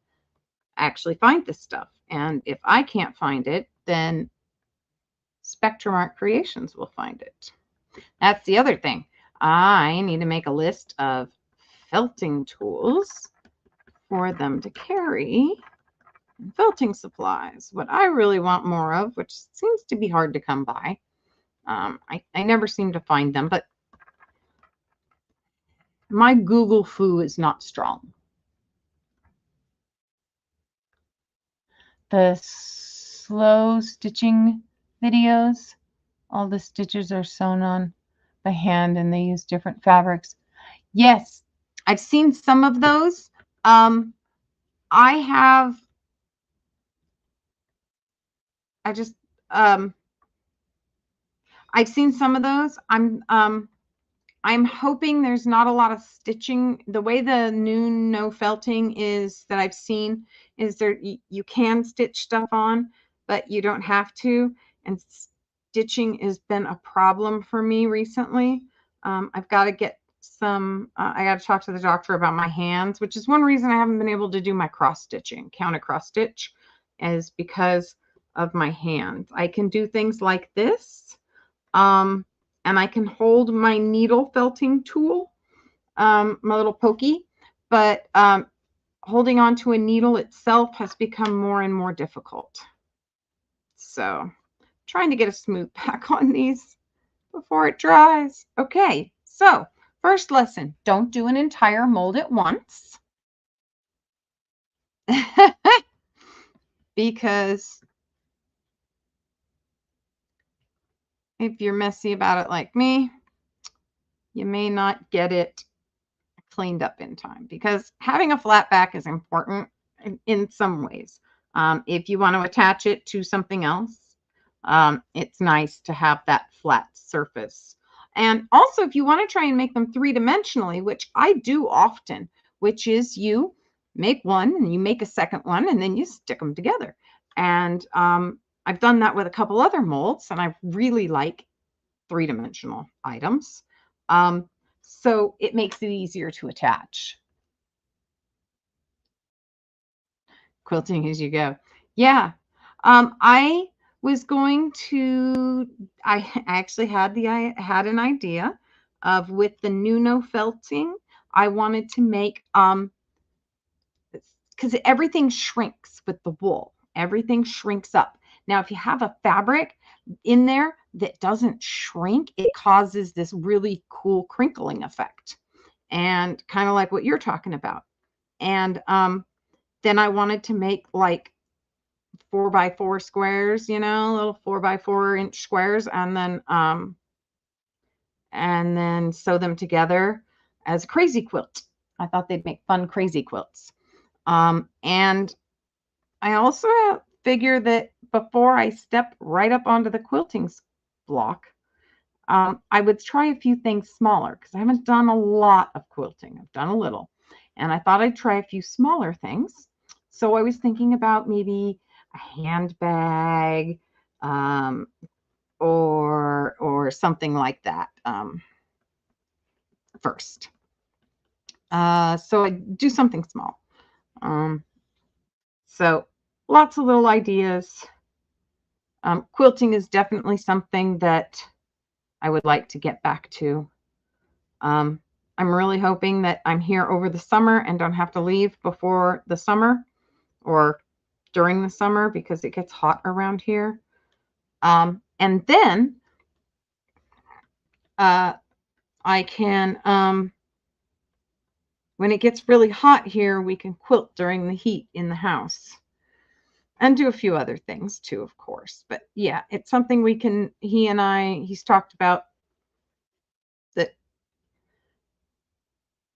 actually find this stuff. And if I can't find it, then Spectrum Art Creations will find it. That's the other thing. I need to make a list of felting tools for them to carry. Felting supplies. What I really want more of, which seems to be hard to come by. I never seem to find them, but my Google foo is not strong. The slow stitching videos, all the stitches are sewn on by hand and they use different fabrics. Yes, I've seen some of those. I've seen some of those. I'm hoping there's not a lot of stitching. The way the new no felting is that I've seen is there you can stitch stuff on, but you don't have to. And stitching has been a problem for me recently. I've got to get some, I got to talk to the doctor about my hands, which is one reason I haven't been able to do my cross stitching, counter cross stitch, is because of my hands. I can do things like this. And I can hold my needle felting tool, my little pokey, but holding on to a needle itself has become more and more difficult. So trying to get a smooth pack on these before it dries. Okay, so first lesson, don't do an entire mold at once. Because if you're messy about it like me, you may not get it cleaned up in time, because having a flat back is important in some ways. If you want to attach it to something else, it's nice to have that flat surface. And also, if you want to try and make them 3-dimensionally, which I do often, which is you make one and you make a second one and then you stick them together. And I've done that with a couple other molds, and I really like 3-dimensional items. So it makes it easier to attach. Quilting as you go. Yeah. I was going to, I actually had an idea of, with the no felting, I wanted to make, because everything shrinks with the wool. Everything shrinks up. Now, if you have a fabric in there that doesn't shrink, it causes this really cool crinkling effect. and kind of like what you're talking about. And then I wanted to make like 4x4 squares, you know, little 4x4 inch squares, and then sew them together as a crazy quilt. I thought they'd make fun crazy quilts. And I also figure that before I step right up onto the quilting block, I would try a few things smaller because I haven't done a lot of quilting. I've done a little, and I thought I'd try a few smaller things. So I was thinking about maybe a handbag, or something like that first. So I do something small. So lots of little ideas. Quilting is definitely something that I would like to get back to. I'm really hoping that I'm here over the summer and don't have to leave before the summer or during the summer because it gets hot around here. And then I can, when it gets really hot here, we can quilt during the heat in the house and do a few other things too, of course. But yeah, it's something we can, he's talked about that.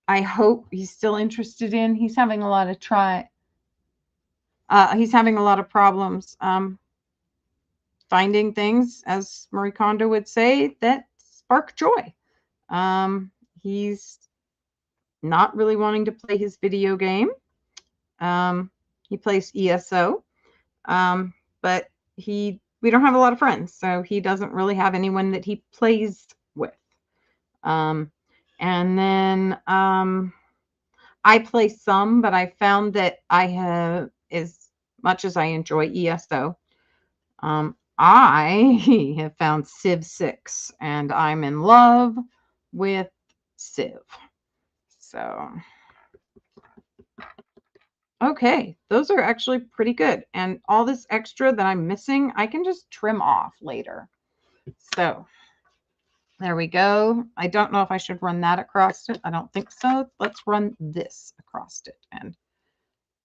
I hope he's still interested in. He's having a lot of he's having a lot of problems finding things, as Marie Kondo would say, that spark joy. He's not really wanting to play his video game. He plays ESO, but we don't have a lot of friends, so he doesn't really have anyone that he plays with. And then I play some, but I found that I have, as much as I enjoy ESO, I have found Civ 6, and I'm in love with Civ. So, okay, those are actually pretty good. And all this extra that I'm missing, I can just trim off later. So, there we go. I don't know if I should run that across it. I don't think so. Let's run this across it and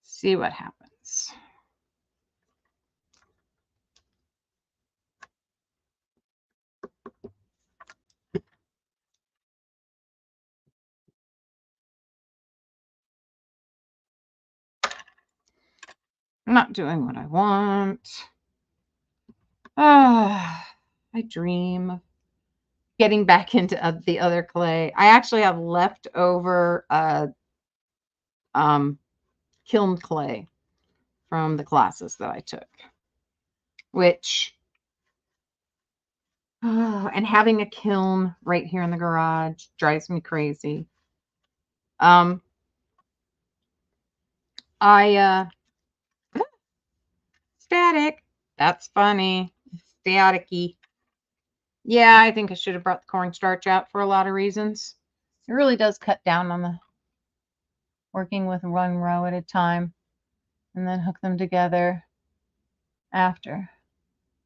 see what happens. I'm not doing what I want. I dream of getting back into the other clay. I actually have leftover kiln clay from the classes that I took, which and having a kiln right here in the garage drives me crazy. Static. That's funny. Staticky. Yeah, I think I should have brought the cornstarch out for a lot of reasons. It really does cut down on the working with one row at a time and then hook them together after.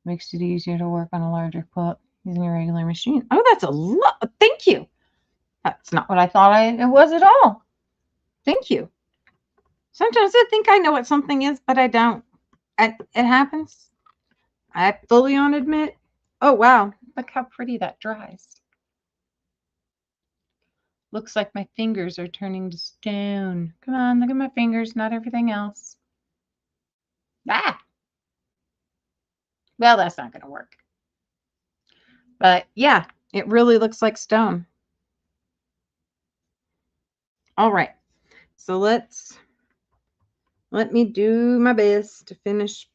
Makes it easier to work on a larger quilt using a regular machine. Oh, that's a lot. Thank you. That's not what I thought it was at all. Thank you. Sometimes I think I know what something is, but I don't. It happens. I fully admit. Oh, wow. Look how pretty that dries. Looks like my fingers are turning to stone. Come on, look at my fingers, not everything else. Ah! Well, that's not going to work. But yeah, it really looks like stone. All right. So let me do my best to finish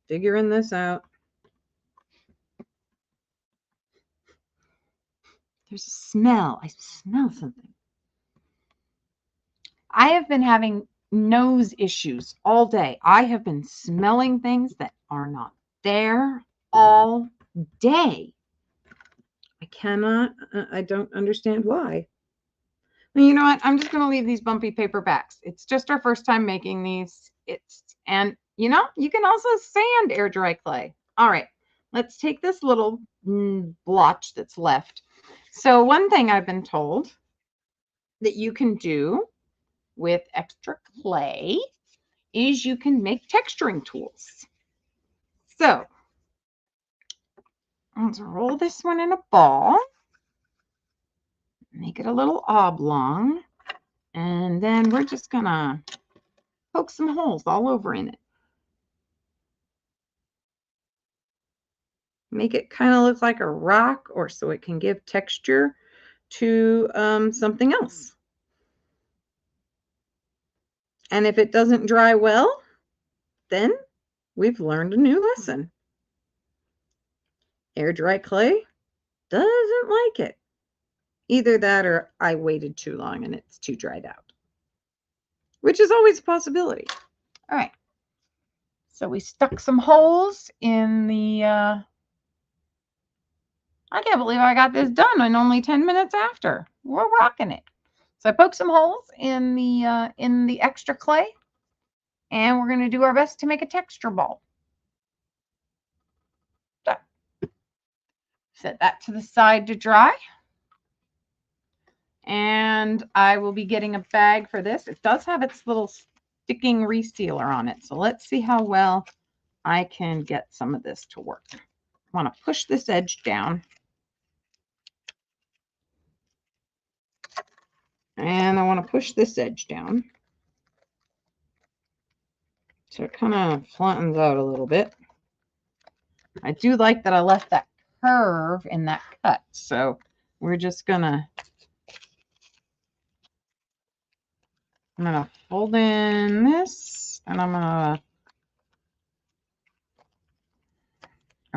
figuring this out. There's a smell. I smell something. I have been having nose issues all day. I have been smelling things that are not there all day. I cannot, I don't understand why. Well, you know what? I'm just going to leave these bumpy paper backs. It's just our first time making these. And you know, you can also sand air dry clay. All right, let's take this little blotch that's left. So one thing I've been told that you can do with extra clay is you can make texturing tools. So let's roll this one in a ball, make it a little oblong, and then we're just gonna poke some holes all over in it. Make it kind of look like a rock, or so it can give texture to something else. And if it doesn't dry well, then we've learned a new lesson. Air dry clay doesn't like it. Either that or I waited too long and it's too dried out, which is always a possibility. All right. So we stuck some holes in the, I can't believe I got this done in only 10 minutes after. We're rocking it. So I poked some holes in the extra clay, and we're going to do our best to make a texture ball. So, set that to the side to dry. And I will be getting a bag for this. It does have its little sticking resealer on it. So let's see how well I can get some of this to work. I want to push this edge down. And I want to push this edge down. So it kind of flattens out a little bit. I do like that I left that curve in that cut. So we're just gonna, I'm gonna fold in this, and I'm gonna,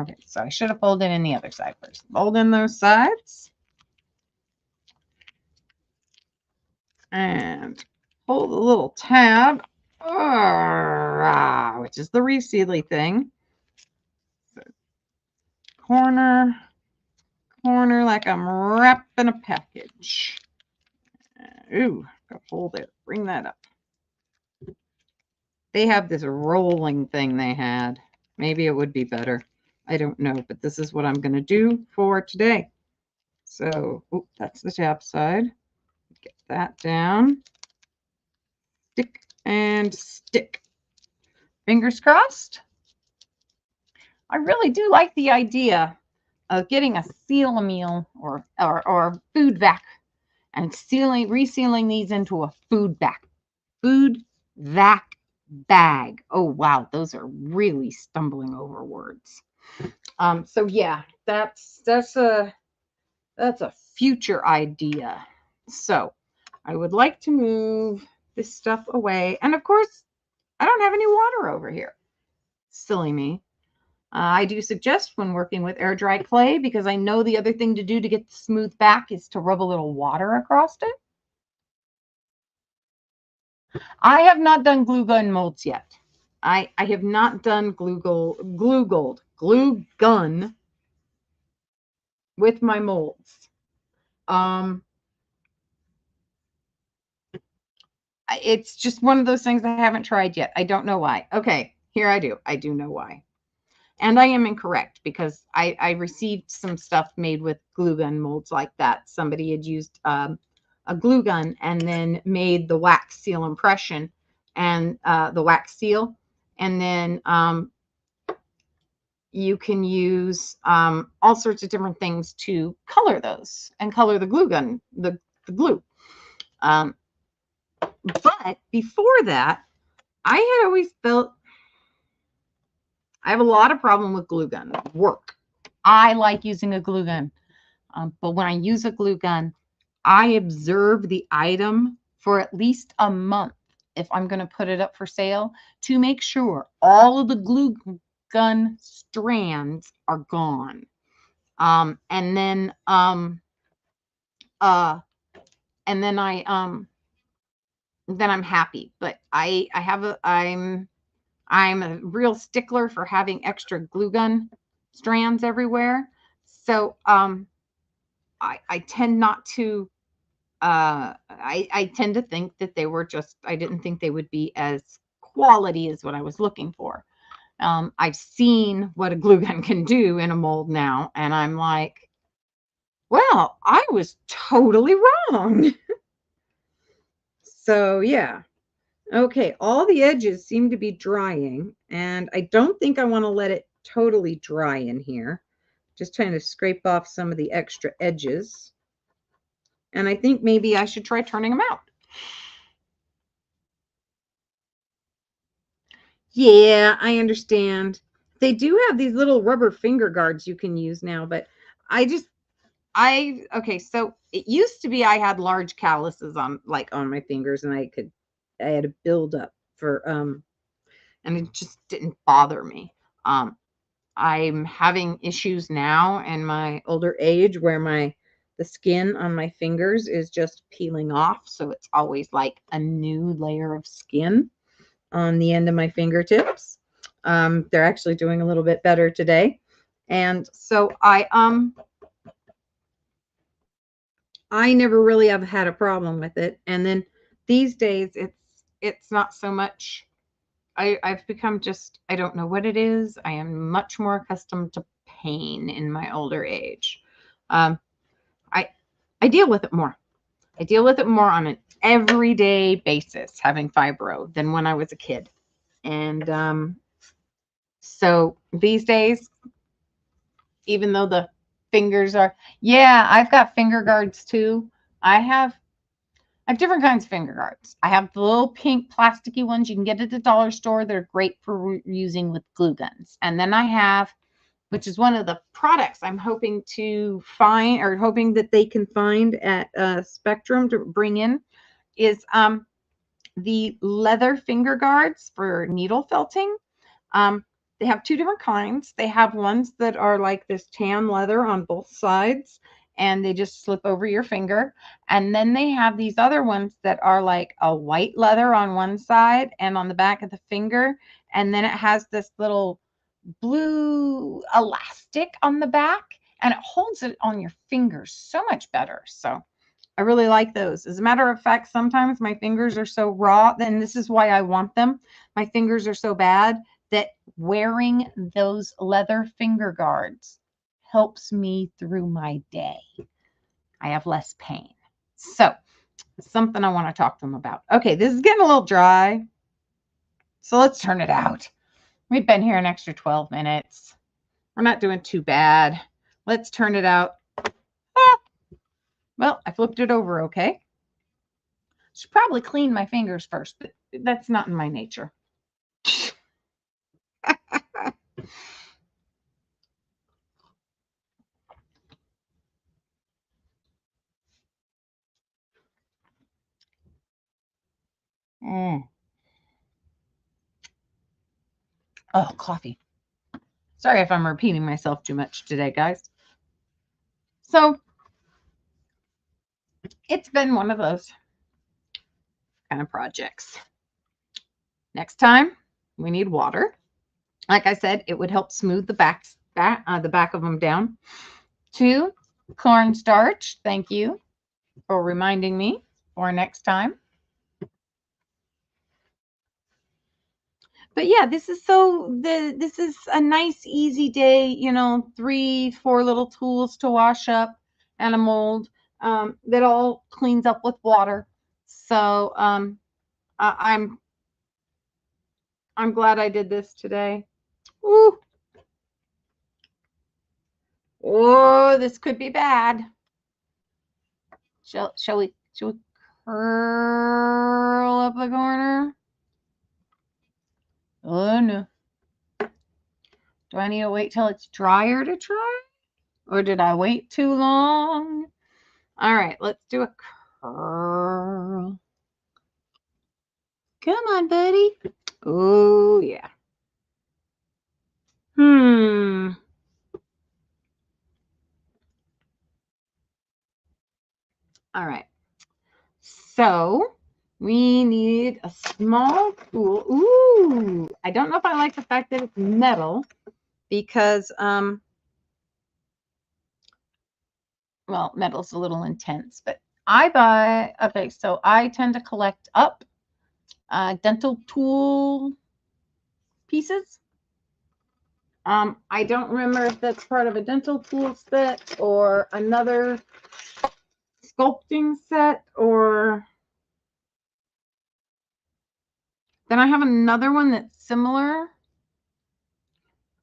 okay, so I should have folded in the other side first. Fold in those sides. And hold the little tab, which is the resealy thing. So corner, corner, like I'm wrapping a package. Ooh, gotta hold it, bring that up. They have this rolling thing they had. Maybe it would be better. I don't know, but this is what I'm going to do for today. So, that's the tab side. Get that down. Stick and stick. Fingers crossed. I really do like the idea of getting a seal-a-meal or food vac and resealing these into a food vac. Food vac bag. Oh, wow. Those are really stumbling over words. So yeah, that's a future idea. So I would like to move this stuff away. And of course, I don't have any water over here. Silly me. I do suggest when working with air dry clay, because I know the other thing to do to get the smooth back is to rub a little water across it. I have not done glue gun molds yet. I have not done glue gun with my molds. It's just one of those things I haven't tried yet. I don't know why. Okay, here I do. I do know why. And I am incorrect, because I received some stuff made with glue gun molds like that. Somebody had used a glue gun and then made the wax seal impression and the wax seal. And then you can use all sorts of different things to color those and color the glue gun, the glue. But before that, I had always felt I have a lot of problem with glue gun work. I like using a glue gun, but when I use a glue gun, I observe the item for at least a month if I'm going to put it up for sale to make sure all of the glue gun strands are gone. And then I'm happy. But I'm a real stickler for having extra glue gun strands everywhere. So I tend not to I tend to think that they were just, I didn't think they would be as quality as what I was looking for. I've seen what a glue gun can do in a mold now, and I'm like, well, I was totally wrong. So yeah. Okay, all the edges seem to be drying, and I don't think I want to let it totally dry in here. Just trying to scrape off some of the extra edges. And I think maybe I should try turning them out. Yeah, I understand. They do have these little rubber finger guards you can use now, but okay, so it used to be I had large calluses on my fingers, and I had a build up for and it just didn't bother me. I'm having issues now in my older age where the skin on my fingers is just peeling off, so it's always like a new layer of skin on the end of my fingertips. They're actually doing a little bit better today. And so I never really have had a problem with it. And then these days it's not so much. I've become just, I don't know what it is. I am much more accustomed to pain in my older age. Um, I I deal with it more. I deal with it more on an everyday basis having fibro than when I was a kid. And so these days, even though the fingers are, yeah, I've got finger guards too. I have different kinds of finger guards. I have the little pink plasticky ones you can get at the dollar store. They're great for using with glue guns. And then I have, which is one of the products I'm hoping to find, or hoping that they can find at Spectrum to bring in, is the leather finger guards for needle felting. They have two different kinds. They have ones that are like this tan leather on both sides, and they just slip over your finger. And then they have these other ones that are like a white leather on one side and on the back of the finger. And then it has this little blue elastic on the back, and it holds it on your fingers so much better. So I really like those. As a matter of fact, sometimes my fingers are so raw, and this is why I want them. My fingers are so bad that wearing those leather finger guards helps me through my day. I have less pain. So, something I want to talk to them about. Okay, this is getting a little dry. So let's turn it out. We've been here an extra 12 minutes. We're not doing too bad. Let's turn it out. Ah, well, I flipped it over okay. Should probably clean my fingers first, but that's not in my nature. Oh, coffee. Sorry if I'm repeating myself too much today, guys. So it's been one of those kind of projects. Next time, we need water. Like I said, it would help smooth the back of them down. 2, cornstarch. Thank you for reminding me for next time. But yeah, this is a nice, easy day. 3, 4 little tools to wash up and a mold that all cleans up with water. So I'm glad I did this today. Ooh. Oh, this could be bad. Shall we curl up the corner? Oh no. Do I need to wait till it's drier to try? Or did I wait too long? All right, let's do a curl. Come on, buddy. Oh, yeah. All right. So we need a small tool. Ooh, I don't know if I like the fact that it's metal because, well, metal's a little intense, but okay, so I tend to collect up dental tool pieces. I don't remember if that's part of a dental tool set or another sculpting set, or Then I have another one that's similar.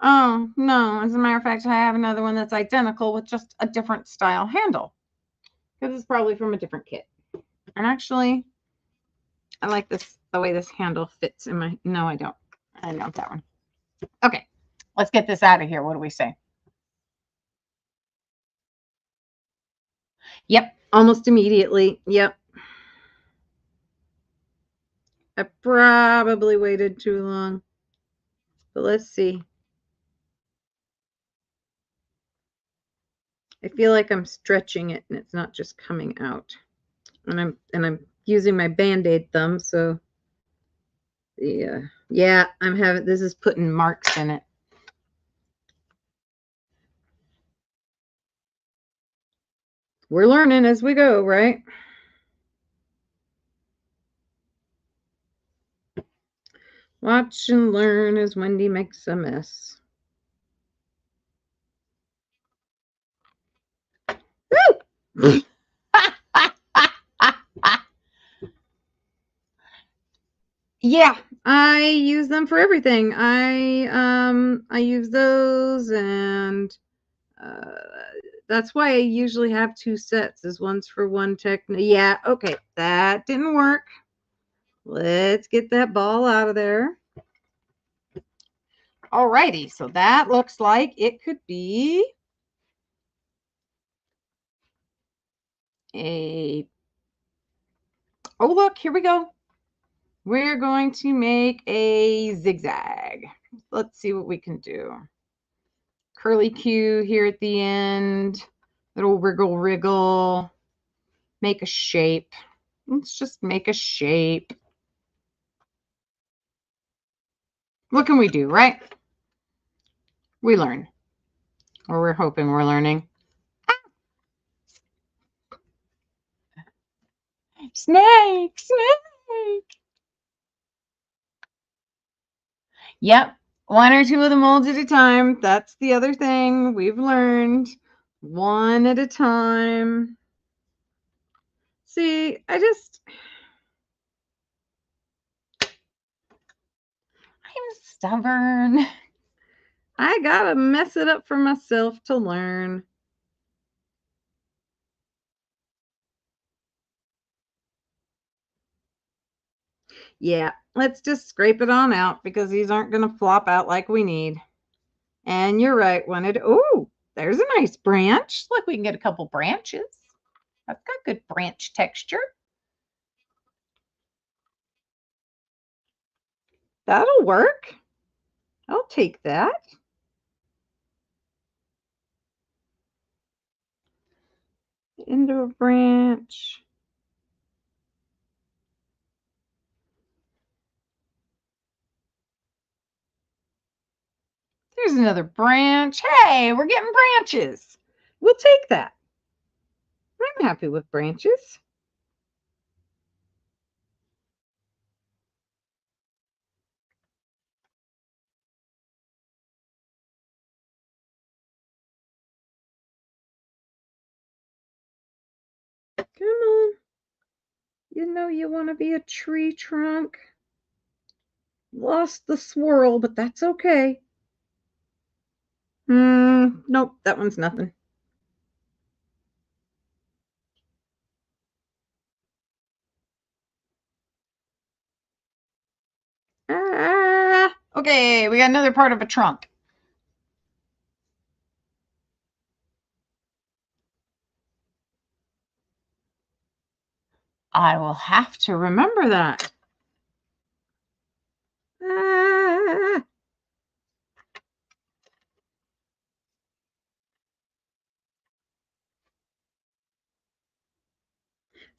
Oh, no. As a matter of fact, I have another one that's identical with just a different style handle. Because it's probably from a different kit. And actually, I like this, the way this handle fits in my, no, I don't. I don't want that one. Okay, let's get this out of here. What do we say? Yep, almost immediately. Yep. I probably waited too long. But let's see. I feel like I'm stretching it and it's not just coming out. And I'm using my Band-Aid thumb, so yeah, I'm having, this is putting marks in it. We're learning as we go, right? Watch and learn as Wendy makes a mess. Woo! Yeah, I use them for everything. I use those, and that's why I usually have 2 sets, is one's for one technique. Yeah, okay, that didn't work. Let's get that ball out of there. Alrighty, so that looks like it could be a, oh look, here we go. We're going to make a zigzag. Let's see what we can do. Curly Q here at the end, little wriggle wriggle, make a shape. Let's just make a shape. What can we do, right? We learn, or we're hoping we're learning. Snake, snake. Yep, 1 or 2 of the molds at a time. That's the other thing we've learned. 1 at a time. See, I'm stubborn. I gotta mess it up for myself to learn. Yeah, let's just scrape it on out because these aren't going to flop out like we need. And you're right, oh, there's a nice branch. Look, we can get a couple branches. That's got good branch texture. That'll work. I'll take that. Into a branch. There's another branch. Hey, we're getting branches. We'll take that. I'm happy with branches. Come on. You know you want to be a tree trunk. Lost the swirl, but that's okay. Nope, that one's nothing. Okay, we got another part of a trunk. I will have to remember that.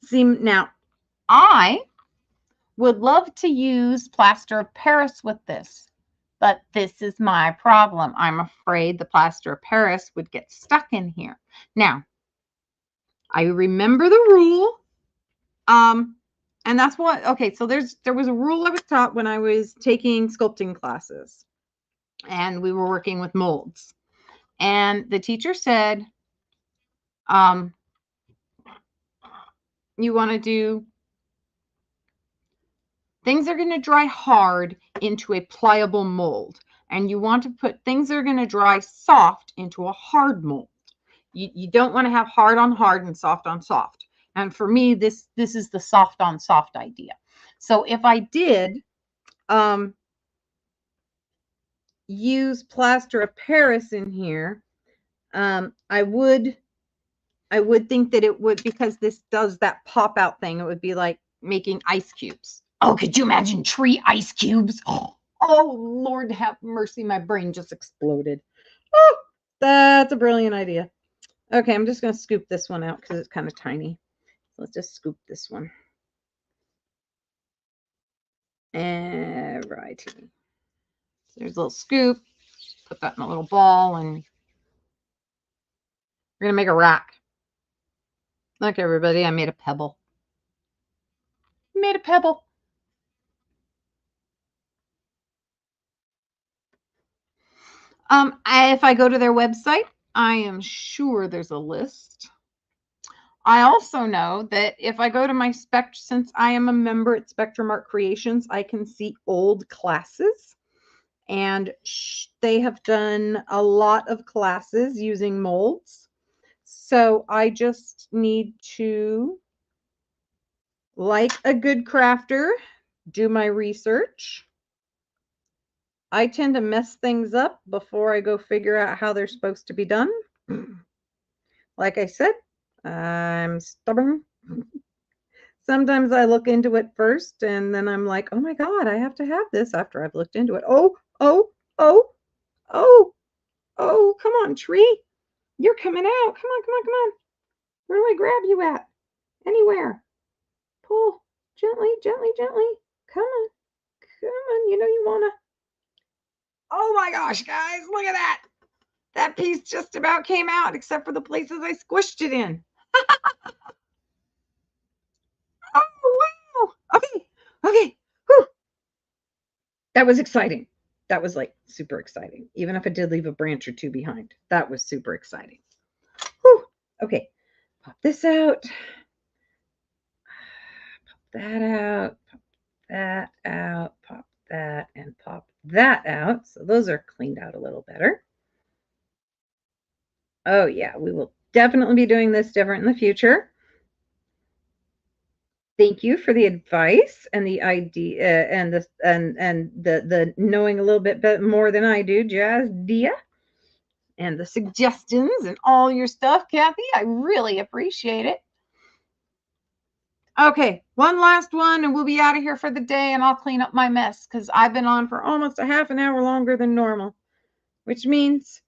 See, now, I would love to use plaster of Paris with this, but this is my problem. I'm afraid the plaster of Paris would get stuck in here. Now, I remember the rule. And that's what, okay, so there was a rule I was taught when I was taking sculpting classes, and we were working with molds. And the teacher said, you want to do things are going to dry hard into a pliable mold. And you want to put things that are going to dry soft into a hard mold. You don't want to have hard on hard and soft on soft. And for me, this is the soft on soft idea. So if I did use plaster of Paris in here, I would think that it would, because this does that pop out thing, it would be like making ice cubes. Oh, could you imagine tree ice cubes? Oh, Lord have mercy, my brain just exploded. Oh, that's a brilliant idea. Okay, I'm just going to scoop this one out because it's kind of tiny. Let's just scoop this one. And righty. There's a little scoop. Put that in a little ball, and we're going to make a rack. Look, everybody, I made a pebble. Made a pebble. If I go to their website, I am sure there's a list. I also know that if I go to my since I am a member at Spectrum Art Creations, I can see old classes, and they have done a lot of classes using molds. So I just need to, like a good crafter, do my research. I tend to mess things up before I go figure out how they're supposed to be done. Like I said, I'm stubborn. Sometimes I look into it first and then I'm like, oh my God, I have to have this after I've looked into it. Oh, come on, tree. You're coming out. Come on. Where do I grab you at? Anywhere. Pull. Gently. Come on. You know you want to. Oh my gosh, guys, look at that. That piece just about came out, except for the places I squished it in. Oh, wow. Okay. Whew. That was exciting. That was like super exciting. Even if I did leave a branch or two behind, that was super exciting. Whew. Okay, pop this out. Pop that out. Pop that out. Pop that and pop that out. So those are cleaned out a little better. Oh yeah, we will definitely be doing this different in the future. Thank you for the advice and the idea and the knowing a little bit more than I do, Jazz-Dia, and the suggestions and all your stuff, Kathy. I really appreciate it. Okay, one last one and we'll be out of here for the day, and I'll clean up my mess because I've been on for almost a half an hour longer than normal, which means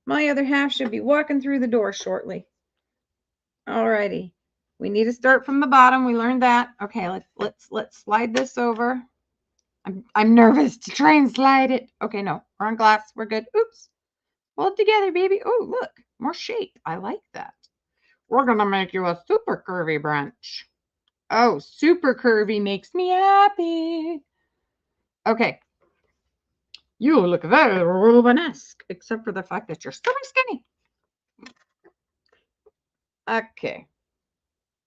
my other half should be walking through the door shortly. Alrighty. We need to start from the bottom. We learned that. Okay, let's slide this over. I'm nervous to try and slide it. Okay, no, we're on glass. We're good. Oops. Pull it together, baby. Oh, look, more shape. I like that. We're gonna make you a super curvy branch. Oh, super curvy makes me happy. Okay. You look very Rubenesque, except for the fact that you're super skinny. Okay.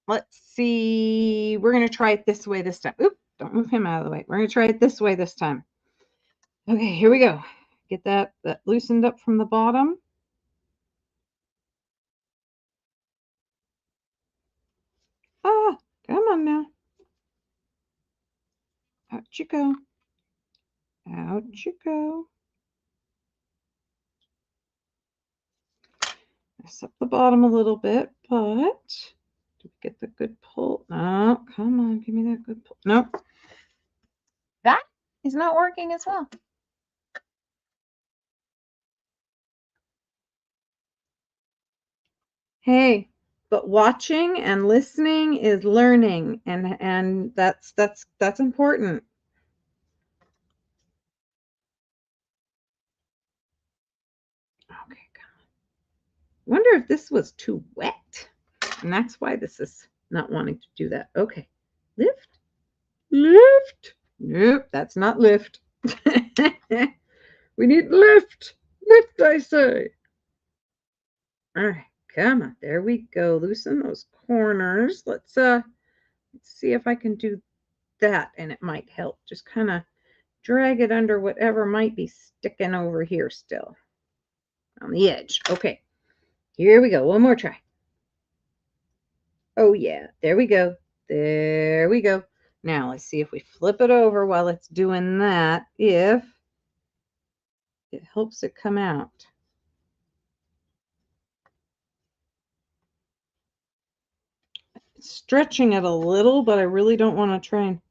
Let's see. We're going to try it this way this time. Oop, don't move him out of the way. We're going to try it this way this time. Okay, here we go. Get that loosened up from the bottom. Ah, come on now. Out you go. Out you go. Mess up the bottom a little bit, but get the good pull. No, come on, give me that good pull. Nope. That is not working as well. Hey, but watching and listening is learning, and that's important. Okay, wonder if this was too wet, and that's why this is not wanting to do that. Okay, lift. Nope, that's not lift. We need lift, I say. All right, come on, there we go. Loosen those corners. Let's see if I can do that, and it might help. Just kind of drag it under whatever might be sticking over here still on the edge. Okay, here we go. One more try. Oh yeah, there we go. There we go. Now let's see if we flip it over while it's doing that, if it helps it come out. Stretching it a little, but I really don't want to try and...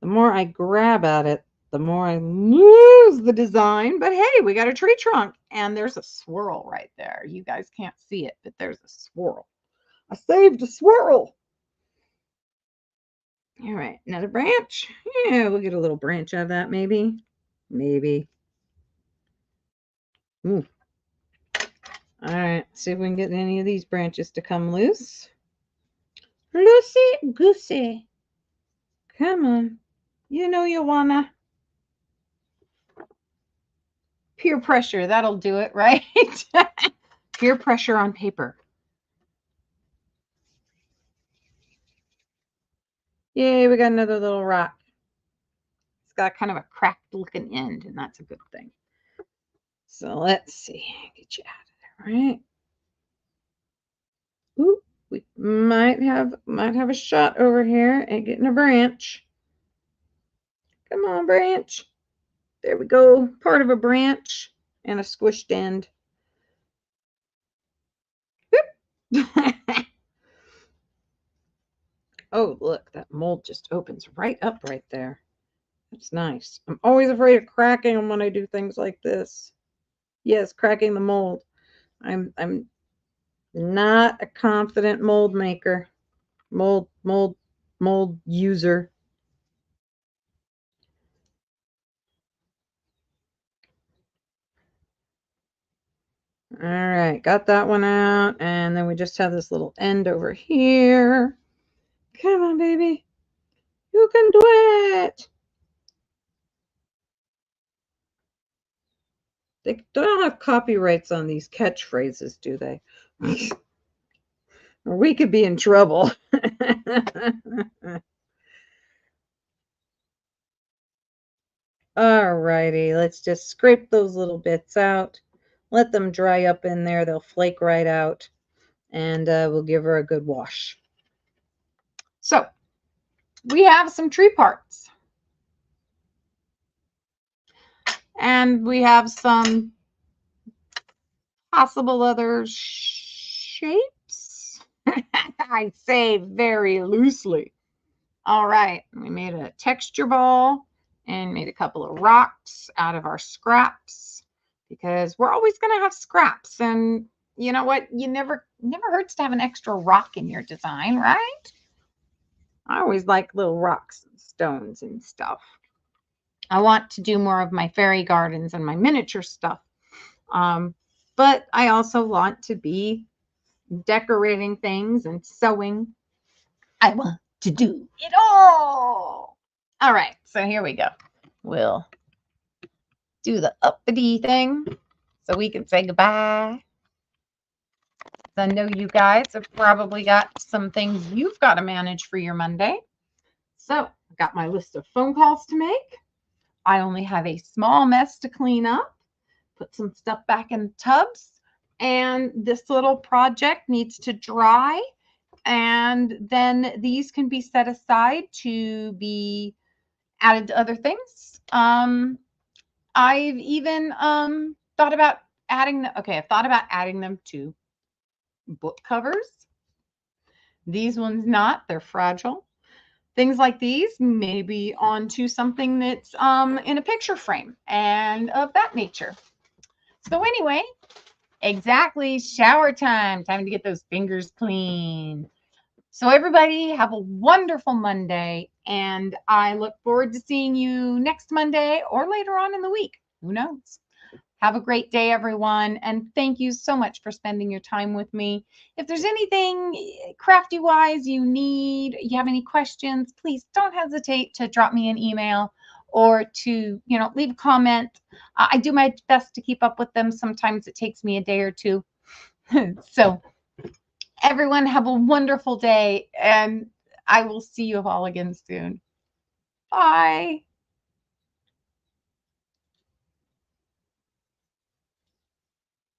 The more I grab at it, the more I lose the design. But hey, we got a tree trunk, and there's a swirl right there. You guys can't see it, but there's a swirl. I saved a swirl. All right, another branch. Yeah, we'll get a little branch out of that, maybe. Maybe. Ooh. All right, see if we can get any of these branches to come loose. Loosey goosey. Come on. You know you wanna. Peer pressure, that'll do it, right? Peer pressure on paper. Yay, we got another little rock. It's got kind of a cracked looking end, and that's a good thing. So let's see. Get you out of there, right? Ooh, we might have a shot over here at getting a branch. Come on, branch. There we go. Part of a branch and a squished end. Oh, look, that mold just opens right up right there. That's nice. I'm always afraid of cracking them when I do things like this. Yes, cracking the mold. I'm not a confident mold maker. Mold user. All right, got that one out, and then we just have this little end over here. Come on, baby. You can do it. They don't have copyrights on these catchphrases, do they? Or we could be in trouble. All righty, let's just scrape those little bits out. Let them dry up in there. They'll flake right out, and we'll give her a good wash. So we have some tree parts, and we have some possible other shapes. I say very loosely. All right, we made a texture ball and made a couple of rocks out of our scraps, because we're always going to have scraps. And you know what? You never hurts to have an extra rock in your design, right? I always like little rocks and stones and stuff. I want to do more of my fairy gardens and my miniature stuff. But I also want to be decorating things and sewing. I want to do it all. All right, so here we go. We'll do the uppity thing so we can say goodbye. I know you guys have probably got some things you've got to manage for your Monday. So I've got my list of phone calls to make. I only have a small mess to clean up, put some stuff back in tubs, and this little project needs to dry. And then these can be set aside to be added to other things. I've even thought about adding them. Okay, I've thought about adding them to book covers. These ones not, they're fragile. Things like these, maybe onto something that's in a picture frame and of that nature. So anyway, exactly, shower time. Time to get those fingers clean. So everybody have a wonderful Monday, and I look forward to seeing you next Monday or later on in the week. Who knows? Have a great day, everyone, and thank you so much for spending your time with me. If there's anything crafty-wise you have any questions, please don't hesitate to drop me an email or to, leave a comment. I do my best to keep up with them. Sometimes it takes me a day or two. So everyone have a wonderful day, and I will see you all again soon. Bye.